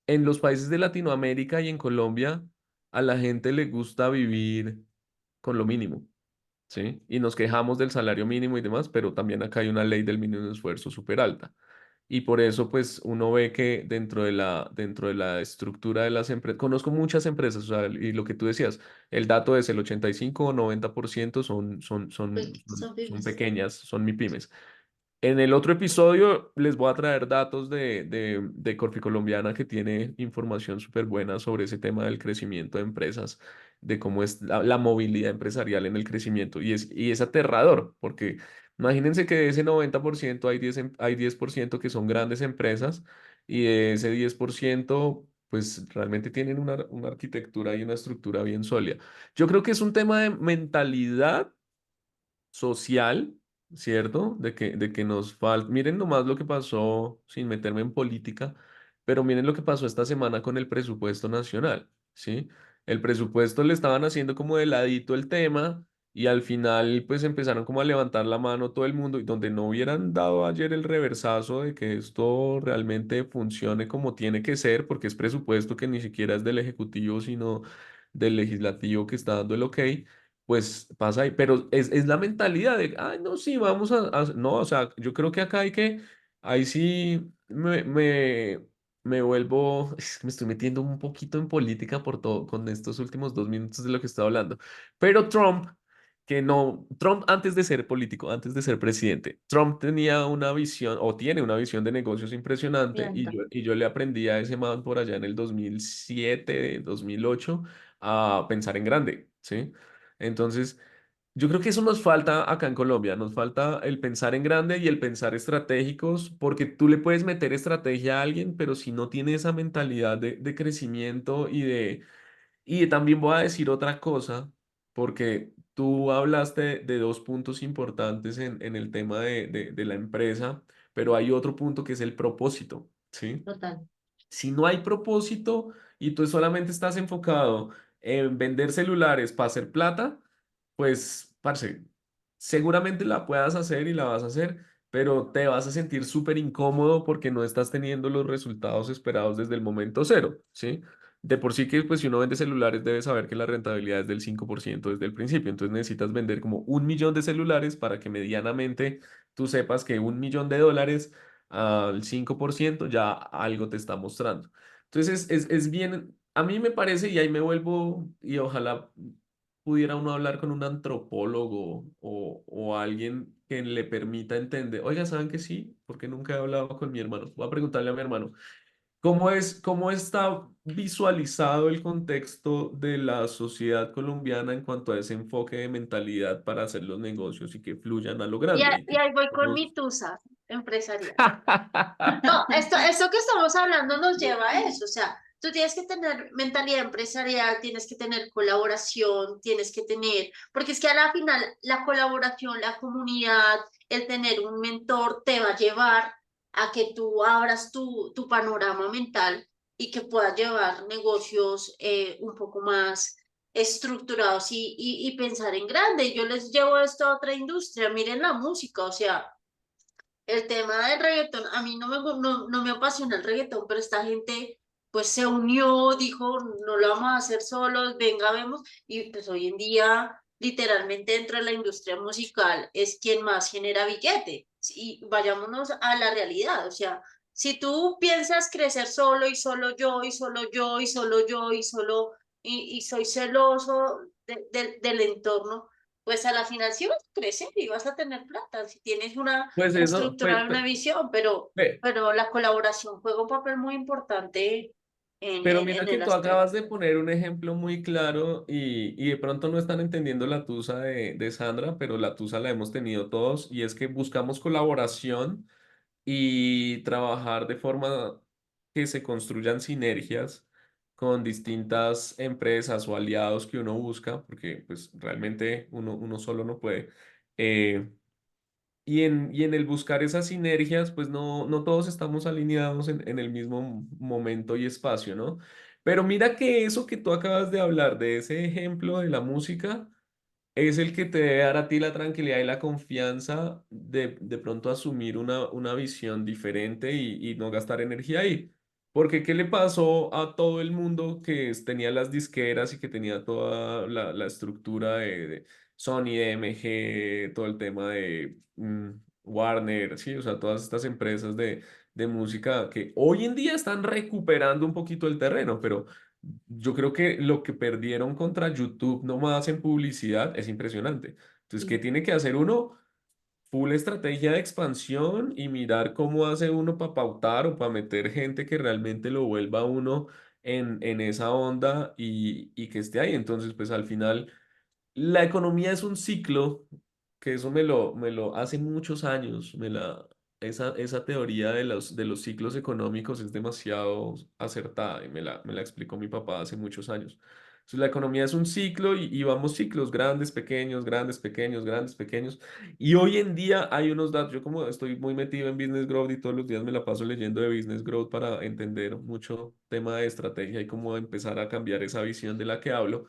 en los países de Latinoamérica y en Colombia, a la gente le gusta vivir con lo mínimo, ¿sí? Y nos quejamos del salario mínimo y demás, pero también acá hay una ley del mínimo de esfuerzo súper alta. Y por eso, pues, uno ve que dentro de la estructura de las empresas, conozco muchas empresas, o sea, y lo que tú decías, el dato es el 85 o 90% Son son pymes. pequeñas, son MIPYMES. En el otro episodio les voy a traer datos de Corficolombiana, que tiene información súper buena sobre ese tema del crecimiento de empresas, de cómo es la movilidad empresarial en el crecimiento. Y es aterrador, porque imagínense que de ese 90% hay 10% que son grandes empresas, y de ese 10% pues realmente tienen una arquitectura y una estructura bien sólida. Yo creo que es un tema de mentalidad social, ¿cierto? De que nos falta. Miren nomás lo que pasó, sin meterme en política, pero miren lo que pasó esta semana con el presupuesto nacional, ¿sí? El presupuesto le estaban haciendo como de ladito el tema, y al final pues empezaron como a levantar la mano todo el mundo, y donde no hubieran dado ayer el reversazo de que esto realmente funcione como tiene que ser, porque es presupuesto que ni siquiera es del Ejecutivo, sino del Legislativo que está dando el ok, pues pasa ahí. Pero es la mentalidad de, ay, no, sí, vamos no, o sea, yo creo que acá ahí sí me vuelvo, es que me estoy metiendo un poquito en política por todo, con estos últimos 2 minutos de lo que estoy hablando. Pero Trump antes de ser político, antes de ser presidente, Trump tenía una visión, o tiene una visión de negocios impresionante, y Viendo. yo le aprendí a ese man por allá en el 2007, 2008, a pensar en grande, ¿sí? Entonces, yo creo que eso nos falta acá en Colombia, nos falta el pensar en grande y el pensar estratégicos, porque tú le puedes meter estrategia a alguien, pero si no tiene esa mentalidad de crecimiento y también voy a decir otra cosa, porque tú hablaste de dos puntos importantes en el tema de la empresa, pero hay otro punto que es el propósito, ¿sí? Total. Si no hay propósito y tú solamente estás enfocado en vender celulares para hacer plata, pues, parce, seguramente la puedas hacer y la vas a hacer, pero te vas a sentir súper incómodo porque no estás teniendo los resultados esperados desde el momento cero, ¿sí? De por sí que, pues, si uno vende celulares, debe saber que la rentabilidad es del 5% desde el principio. Entonces necesitas vender como 1 millón de celulares para que medianamente tú sepas que $1 millón al 5% ya algo te está mostrando. Entonces es bien, a mí me parece, y ahí me vuelvo, y ojalá pudiera uno hablar con un antropólogo o alguien que le permita entender. Oiga, ¿saben que sí? Porque nunca he hablado con mi hermano. Voy a preguntarle a mi hermano. ¿Cómo está visualizado el contexto de la sociedad colombiana en cuanto a ese enfoque de mentalidad para hacer los negocios y que fluyan a lo Y, grande? y ahí voy con mi tusa empresarial. No, esto que estamos hablando nos lleva a eso, o sea, tú tienes que tener mentalidad empresarial, tienes que tener colaboración, tienes que tener, porque es que a la final la colaboración, la comunidad, el tener un mentor te va a llevar a que tú abras tu panorama mental y que puedas llevar negocios un poco más estructurados y pensar en grande. Yo les llevo esto a otra industria, miren la música, o sea, el tema del reggaetón, a mí no me apasiona el reggaetón, pero esta gente pues se unió, dijo, no lo vamos a hacer solos, venga, vemos, y pues hoy en día, literalmente dentro de la industria musical, es quien más genera billete. Y vayámonos a la realidad, o sea, si tú piensas crecer solo y solo yo y solo yo y solo yo y solo y soy celoso del entorno, pues a la final sí vas a crecer y vas a tener plata si tienes una Pues eso, estructura, una visión, ve, pero la colaboración juega un papel muy importante Pero mira en que el tú aspecto. acabas de poner un ejemplo muy claro y de pronto no están entendiendo la tusa de Sandra, pero la tusa la hemos tenido todos y es que buscamos colaboración y trabajar de forma que se construyan sinergias con distintas empresas o aliados que uno busca, porque pues realmente uno solo no puede. Eh, y en el buscar esas sinergias, pues no todos estamos alineados en el mismo momento y espacio, ¿no? Pero mira que eso que tú acabas de hablar, de ese ejemplo de la música, es el que te debe dar a ti la tranquilidad y la confianza de pronto asumir una visión diferente y no gastar energía ahí. Porque ¿qué le pasó a todo el mundo que tenía las disqueras y que tenía toda la estructura de Sony, de MG, todo el tema de Warner, sí, o sea, todas estas empresas de música que hoy en día están recuperando un poquito el terreno, pero yo creo que lo que perdieron contra YouTube nomás en publicidad es impresionante. Entonces, ¿qué Sí. tiene que hacer uno? Full estrategia de expansión y mirar cómo hace uno para pautar o para meter gente que realmente lo vuelva a uno en esa onda y que esté ahí. Entonces, pues al final la economía es un ciclo, que eso me lo hace muchos años, esa teoría de los ciclos económicos es demasiado acertada y me la explicó mi papá hace muchos años. Entonces, la economía es un ciclo y vamos ciclos grandes, pequeños, grandes, pequeños, grandes, pequeños. Y hoy en día hay unos datos, yo como estoy muy metido en Business Growth y todos los días me la paso leyendo de Business Growth para entender mucho tema de estrategia y cómo empezar a cambiar esa visión de la que hablo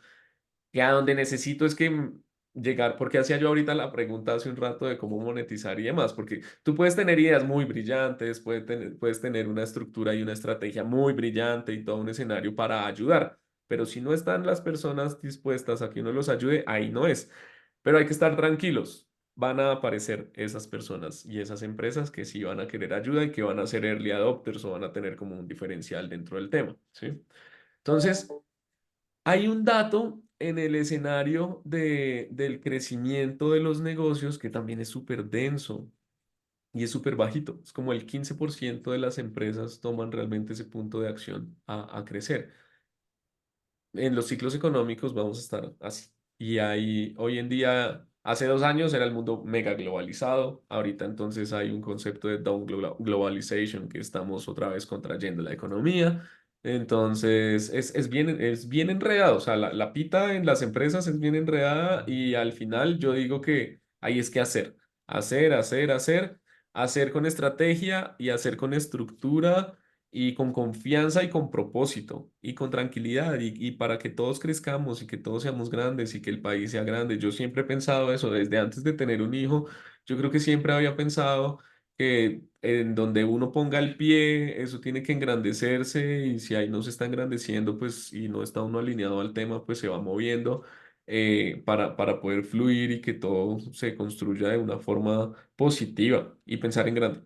que a donde necesito es que llegar, porque hacía yo ahorita la pregunta hace un rato de cómo monetizar y demás, porque tú puedes tener ideas muy brillantes, puedes tener una estructura y una estrategia muy brillante y todo un escenario para ayudar, pero si no están las personas dispuestas a que uno los ayude, ahí no es. Pero hay que estar tranquilos. Van a aparecer esas personas y esas empresas que sí van a querer ayuda y que van a ser early adopters o van a tener como un diferencial dentro del tema, ¿sí? Entonces, hay un dato en el escenario del crecimiento de los negocios que también es súper denso y es súper bajito. Es como el 15% de las empresas toman realmente ese punto de acción a crecer. En los ciclos económicos vamos a estar así. Y hay, hoy en día, hace 2 años era el mundo mega globalizado. Ahorita entonces hay un concepto de globalization que estamos otra vez contrayendo la economía. Entonces es bien enredado. O sea, la pita en las empresas es bien enredada y al final yo digo que ahí es que hacer. Hacer con estrategia y hacer con estructura y con confianza y con propósito y con tranquilidad y para que todos crezcamos y que todos seamos grandes y que el país sea grande. Yo siempre he pensado eso, desde antes de tener un hijo, yo creo que siempre había pensado que en donde uno ponga el pie, eso tiene que engrandecerse y si ahí no se está engrandeciendo, pues y no está uno alineado al tema, pues se va moviendo. Para poder fluir y que todo se construya de una forma positiva y pensar en grande,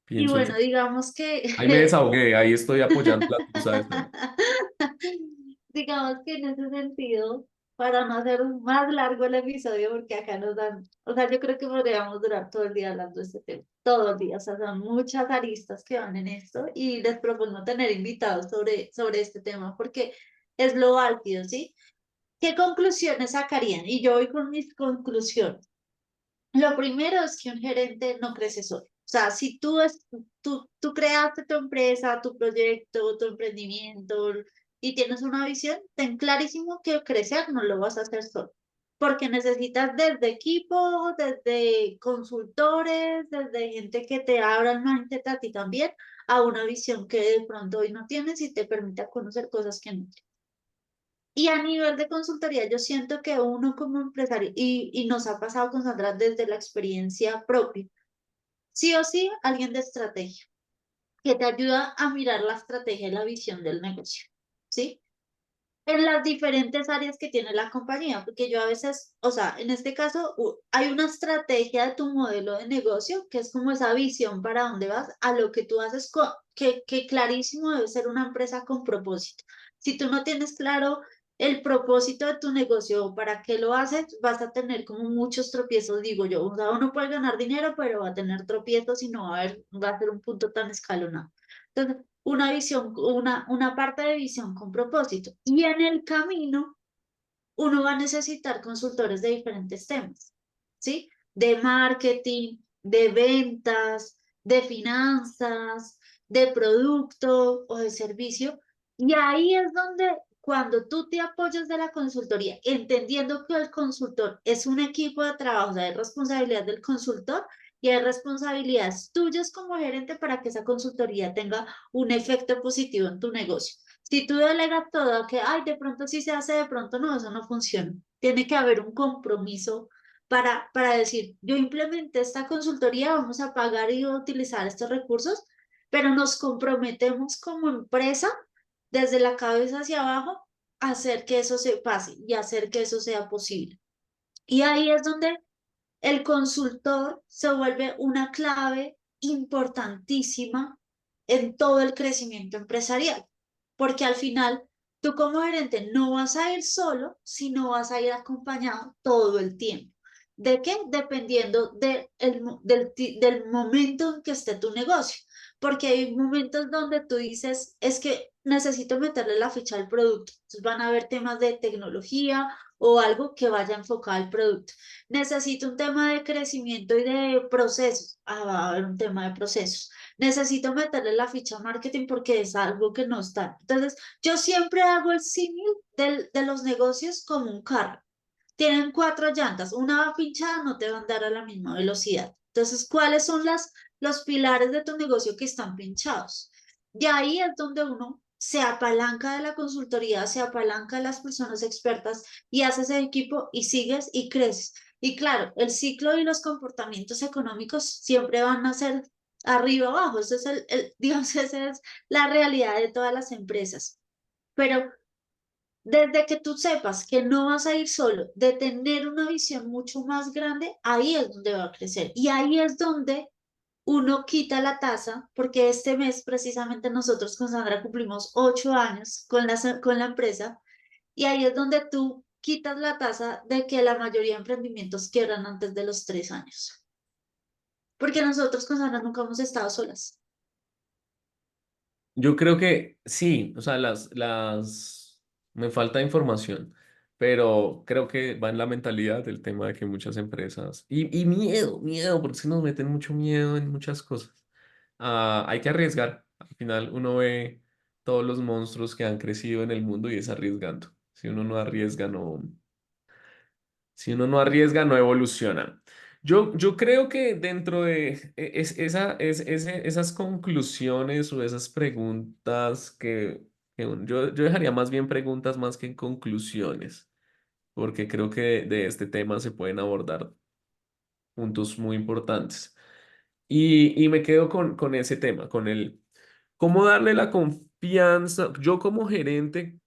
Y pienso yo. bueno, digamos Ahí me que desahogué, ahí estoy apoyando la tusa de Sandra. digamos que en ese sentido, para no hacer más largo el episodio, porque acá nos dan, o sea, yo creo que podríamos durar todo el día hablando de este tema, todo el día, o sea, son muchas aristas que van en esto y les propongo tener invitados sobre este tema porque es lo álgido, ¿sí? ¿Qué conclusiones sacarían? Y yo voy con mis conclusiones. Lo primero es que un gerente no crece solo. O sea, si tú creaste tu empresa, tu proyecto, tu emprendimiento y tienes una visión, ten clarísimo que crecer no lo vas a hacer solo. Porque necesitas desde equipo, desde consultores, desde gente que te abra el mindset a ti también, a una visión que de pronto hoy no tienes y te permita conocer cosas que no. Y a nivel de consultoría, yo siento que uno como empresario, y nos ha pasado con Sandra desde la experiencia propia, sí o sí, alguien de estrategia, que te ayuda a mirar la estrategia y la visión del negocio, ¿sí? En las diferentes áreas que tiene la compañía, porque yo a veces, o sea, en este caso, hay una estrategia de tu modelo de negocio, que es como esa visión para dónde vas, a lo que tú haces, que clarísimo debe ser una empresa con propósito. Si tú no tienes claro el propósito de tu negocio, o para qué lo haces, vas a tener como muchos tropiezos, digo yo. O sea, uno puede ganar dinero, pero va a tener tropiezos y no va a ser un punto tan escalonado. Entonces, una parte de visión con propósito. Y en el camino, uno va a necesitar consultores de diferentes temas, ¿sí? De marketing, de ventas, de finanzas, de producto o de servicio. Y ahí es donde cuando tú te apoyas de la consultoría, entendiendo que el consultor es un equipo de trabajo, o sea, hay responsabilidad del consultor y hay responsabilidades tuyas como gerente para que esa consultoría tenga un efecto positivo en tu negocio. Si tú delegas todo, que, ay, de pronto sí se hace, de pronto no, eso no funciona. Tiene que haber un compromiso para decir, yo implementé esta consultoría, vamos a pagar y a utilizar estos recursos, pero nos comprometemos como empresa, desde la cabeza hacia abajo, a hacer que eso se pase y hacer que eso sea posible. Y ahí es donde el consultor se vuelve una clave importantísima en todo el crecimiento empresarial, porque al final tú como gerente no vas a ir solo, sino vas a ir acompañado todo el tiempo. ¿De qué? Dependiendo del momento en que esté tu negocio, porque hay momentos donde tú dices, es que necesito meterle la ficha al producto, entonces van a haber temas de tecnología o algo que vaya enfocado al producto. Necesito un tema de crecimiento y de procesos. Va a haber un tema de procesos. Necesito meterle la ficha marketing porque es algo que no está. Entonces, yo siempre hago el símil de los negocios como un carro. Tienen 4 llantas, una va pinchada, no te va a andar a la misma velocidad. Entonces, ¿cuáles son los pilares de tu negocio que están pinchados? Y ahí es donde uno se apalanca de la consultoría, se apalanca de las personas expertas y haces el equipo y sigues y creces. Y claro, el ciclo y los comportamientos económicos siempre van a ser arriba abajo. Eso es digamos, esa es la realidad de todas las empresas. Pero desde que tú sepas que no vas a ir solo, de tener una visión mucho más grande, ahí es donde va a crecer. Y ahí es donde uno quita la tasa, porque este mes precisamente nosotros con Sandra cumplimos 8 años con la empresa, y ahí es donde tú quitas la tasa de que la mayoría de emprendimientos quiebran antes de los 3 años. Porque nosotros con Sandra nunca hemos estado solas. Yo creo que sí, o sea, me falta información, pero creo que va en la mentalidad del tema de que muchas empresas, y miedo, porque se nos meten mucho miedo en muchas cosas. Hay que arriesgar. Al final uno ve todos los monstruos que han crecido en el mundo y es arriesgando. Si uno no arriesga, si uno no arriesga, no evoluciona. Yo creo que dentro de esas conclusiones o esas preguntas yo dejaría más bien preguntas más que en conclusiones, porque creo que de este tema se pueden abordar puntos muy importantes. Y me quedo con ese tema, con el cómo darle la confianza. Yo como gerente,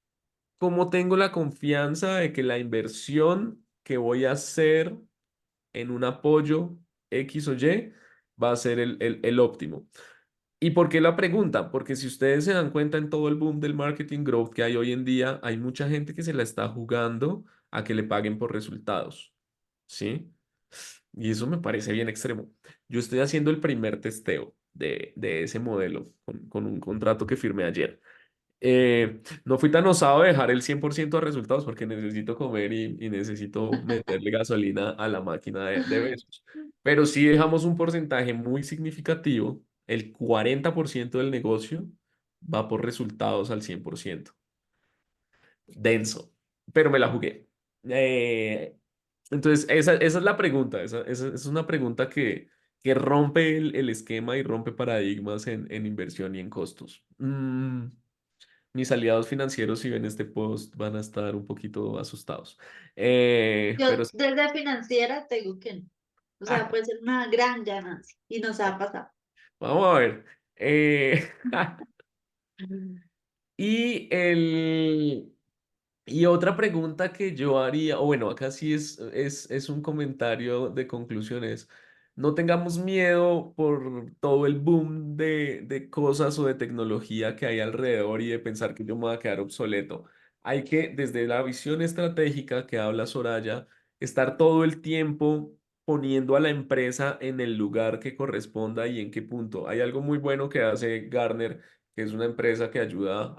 ¿cómo tengo la confianza de que la inversión que voy a hacer en un apoyo X o Y va a ser el óptimo? ¿Y por qué la pregunta? Porque si ustedes se dan cuenta en todo el boom del marketing growth que hay hoy en día, hay mucha gente que se la está jugando a que le paguen por resultados, ¿sí? Y eso me parece bien extremo. Yo estoy haciendo el primer testeo de ese modelo con un contrato que firmé ayer. No fui tan osado de dejar el 100% de resultados porque necesito comer y necesito meterle gasolina a la máquina de besos. Pero sí dejamos un porcentaje muy significativo, el 40% del negocio va por resultados al 100%. Denso, pero me la jugué. Eh, entonces, esa es la pregunta, esa es una pregunta que rompe el esquema y rompe paradigmas en inversión y en costos. Mis aliados financieros, si ven este post, van a estar un poquito asustados. Yo Pero sí. desde financiera te digo que no. O sea, puede ser una gran ganancia y nos ha pasado. Vamos a ver. Eh, y el, Y otra pregunta que yo haría, o bueno, acá sí es un comentario de conclusiones. No tengamos miedo por todo el boom de cosas o de tecnología que hay alrededor y de pensar que yo me voy a quedar obsoleto. Hay que, desde la visión estratégica que habla Soraya, estar todo el tiempo poniendo a la empresa en el lugar que corresponda y en qué punto. Hay algo muy bueno que hace Gartner, que es una empresa que ayuda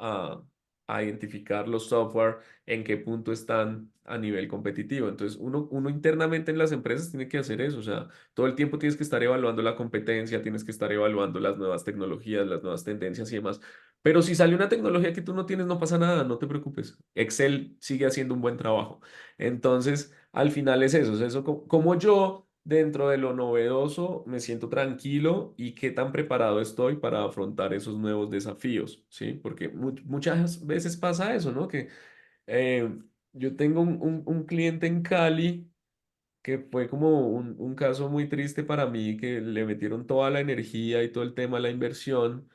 a identificar los software en qué punto están a nivel competitivo. Entonces, uno internamente en las empresas tiene que hacer eso. O sea, todo el tiempo tienes que estar evaluando la competencia, tienes que estar evaluando las nuevas tecnologías, las nuevas tendencias y demás. Pero si sale una tecnología que tú no tienes, no pasa nada, no te preocupes. Excel sigue haciendo un buen trabajo. Entonces, al final es eso como yo dentro de lo novedoso me siento tranquilo y qué tan preparado estoy para afrontar esos nuevos desafíos, ¿sí? Porque muchas veces pasa eso, ¿no? Que eh, yo tengo un cliente en Cali que fue como un caso muy triste para mí, que le metieron toda la energía y todo el tema de la inversión,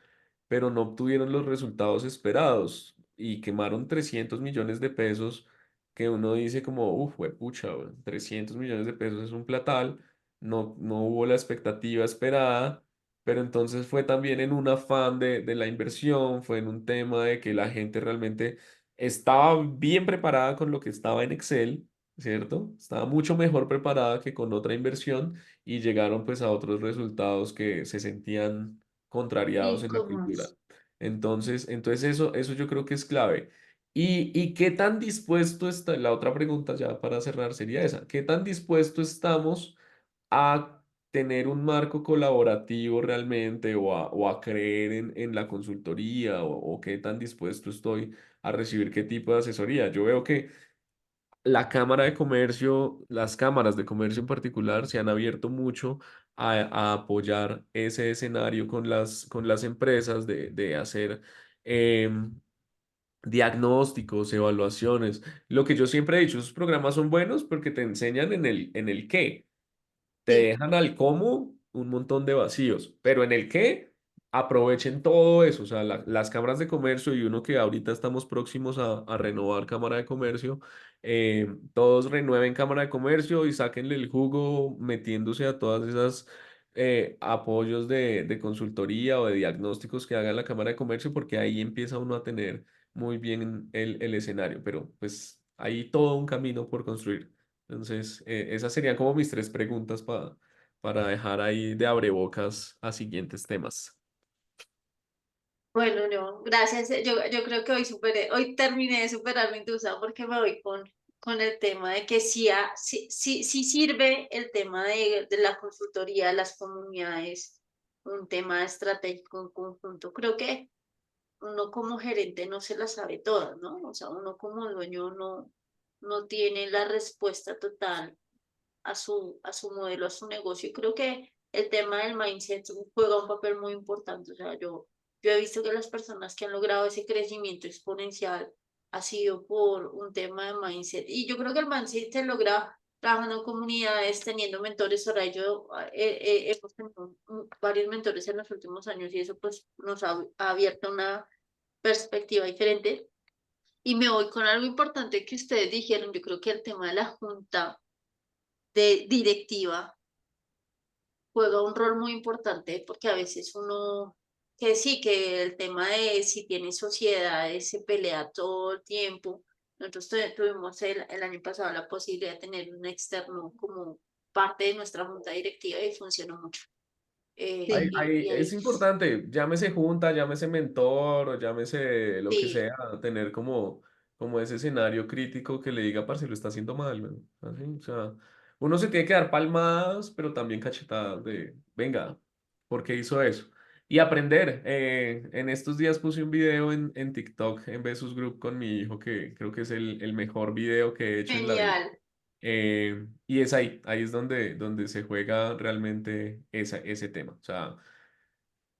pero no obtuvieron los resultados esperados y quemaron 300 millones de pesos, que uno dice como, uff, pucha, 300 millones de pesos es un platal, no hubo la expectativa esperada, pero entonces fue también en un afán de la inversión, fue en un tema de que la gente realmente estaba bien preparada con lo que estaba en Excel, ¿cierto? Estaba mucho mejor preparada que con otra inversión y llegaron pues a otros resultados que se sentían contrariados en la cultura. Incómodos. Entonces eso yo creo que es clave. ¿Y qué tan dispuesto está? La otra pregunta ya para cerrar sería esa. ¿Qué tan dispuesto estamos a tener un marco colaborativo realmente o a creer en la consultoría o qué tan dispuesto estoy a recibir qué tipo de asesoría? Yo veo que la Cámara de Comercio, las cámaras de comercio en particular, se han abierto mucho a apoyar ese escenario con las empresas de hacer diagnósticos, evaluaciones. Lo que yo siempre he dicho, esos programas son buenos porque te enseñan en el qué. Te Sí, dejan al cómo un montón de vacíos, pero en el qué aprovechen todo eso, o sea, las cámaras de comercio y uno que ahorita estamos próximos a renovar cámara de comercio, todos renueven cámara de comercio y sáquenle el jugo metiéndose a todas esas apoyos de consultoría o de diagnósticos que haga la cámara de comercio, porque ahí empieza uno a tener muy bien el escenario, pero pues hay todo un camino por construir. Entonces, esas serían como mis tres preguntas para dejar ahí de abrebocas a siguientes temas. Bueno, no, gracias. Yo creo que hoy terminé de superar mi duda porque me voy con el tema de que sí sirve el tema de la consultoría, las comunidades, un tema estratégico en conjunto. Creo que uno como gerente no se la sabe todas, ¿no? O sea, uno como dueño no tiene la respuesta total a su modelo, a su negocio. Y creo que el tema del mindset juega un papel muy importante. O sea, yo he visto que las personas que han logrado ese crecimiento exponencial ha sido por un tema de mindset. Y yo creo que el mindset se logra trabajando en comunidades, teniendo mentores. Ahora yo hemos tenido varios mentores en los últimos años y eso pues nos ha abierto una perspectiva diferente. Y me voy con algo importante que ustedes dijeron. Yo creo que el tema de la junta de directiva juega un rol muy importante porque a veces uno, que sí, que el tema de si tiene sociedades se pelea todo el tiempo. Nosotros tuvimos el año pasado la posibilidad de tener un externo como parte de nuestra junta directiva y funcionó mucho. sí, Y Es ahí, importante, llámese junta, llámese mentor, o llámese lo que sí, sea, tener como ese escenario crítico que le diga, parce, lo está haciendo mal, weón". Así, o sea, uno se tiene que dar palmadas, pero también cachetadas de, venga, ¿por qué hizo eso? Y aprender. En estos días puse un video en TikTok en Besus Group con mi hijo, que creo que es el mejor video que he hecho en la vida. genial. Y es ahí es donde se juega realmente ese tema. O sea,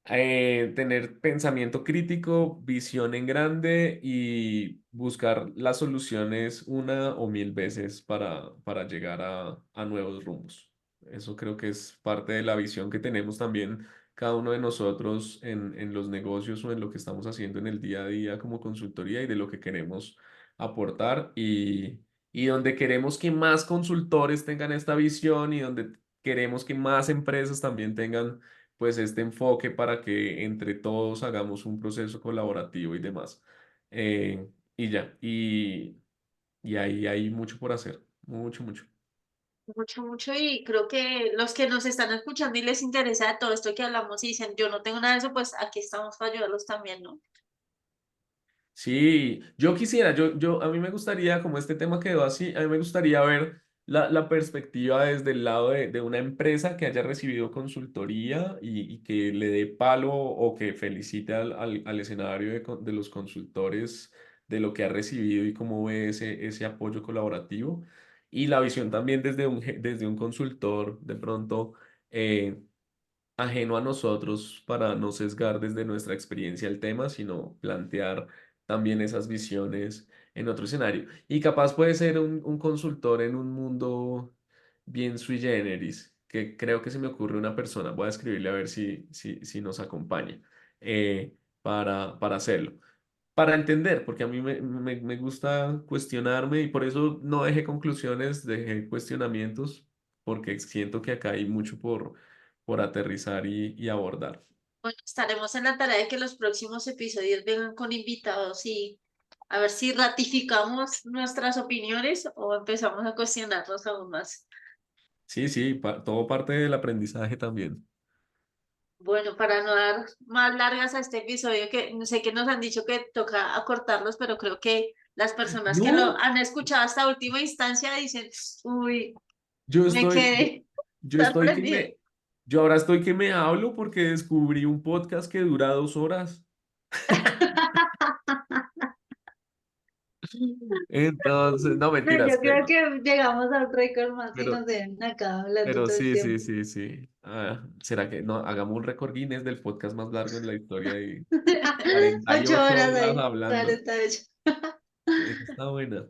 tener pensamiento crítico, visión en grande y buscar las soluciones una o mil veces para llegar a nuevos rumbos. Eso creo que es parte de la visión que tenemos también cada uno de nosotros en los negocios o en lo que estamos haciendo en el día a día como consultoría y de lo que queremos aportar y donde queremos que más consultores tengan esta visión y donde queremos que más empresas también tengan pues este enfoque para que entre todos hagamos un proceso colaborativo y demás. Y ya, y ahí hay mucho por hacer, mucho, mucho. mucho, mucho, y creo que los que nos están escuchando y les interesa todo esto que hablamos y dicen, yo no tengo nada de eso, pues aquí estamos para ayudarlos también, ¿no? Sí, yo quisiera, a mí me gustaría, como este tema quedó así, a mí me gustaría ver la perspectiva desde el lado de una empresa que haya recibido consultoría y que le dé palo o que felicite al escenario de los consultores de lo que ha recibido y cómo ve ese apoyo colaborativo. Y la visión también desde un consultor, de pronto. Ajeno a nosotros para no sesgar desde nuestra experiencia el tema, sino plantear también esas visiones en otro escenario. Y capaz puede ser un consultor en un mundo bien sui generis, que creo que se me ocurre una persona, voy a escribirle a ver si nos acompaña para hacerlo. Para entender, porque a mí me gusta cuestionarme y por eso no dejé conclusiones, dejé cuestionamientos, porque siento que acá hay mucho por aterrizar y abordar. Bueno, estaremos en la tarea de que los próximos episodios vengan con invitados y a ver si ratificamos nuestras opiniones o empezamos a cuestionarnos aún más. Sí, sí, todo parte del aprendizaje también. Bueno, para no dar más largas a este episodio, que sé que nos han dicho que toca acortarlos, pero creo que las personas que lo No, han escuchado hasta última instancia dicen, uy, yo me estoy, yo, quedé yo estoy que sorprendida. me, yo ahora estoy que me hablo porque descubrí un podcast que dura 2 horas. Entonces, no No, mentiras, yo creo que llegamos al récord más y pero, nos ven acá hablando pero todo el sí, sí, tiempo. sí, sí. Ah, ¿será que no? Hagamos un récord Guinness del podcast más largo en la historia y Ocho 48 horas horas ahí, hablando. claro, está hecho. Esa está buena.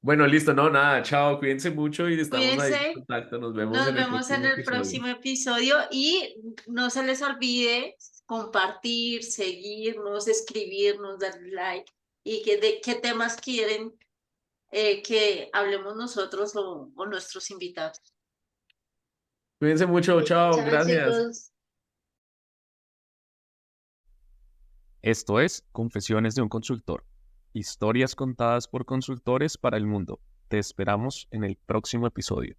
Bueno, listo, no, nada, chao, cuídense mucho y estamos ahí en Cuídense, contacto. Nos vemos nos en el vemos en próximo el episodio. próximo episodio y no se les olvide compartir, seguirnos, escribirnos, darle like y que de qué temas quieren que hablemos nosotros o nuestros invitados. Cuídense mucho, chao, Chao, gracias. chicos. Esto es Confesiones de un Consultor. Historias contadas por consultores para el mundo. Te esperamos en el próximo episodio.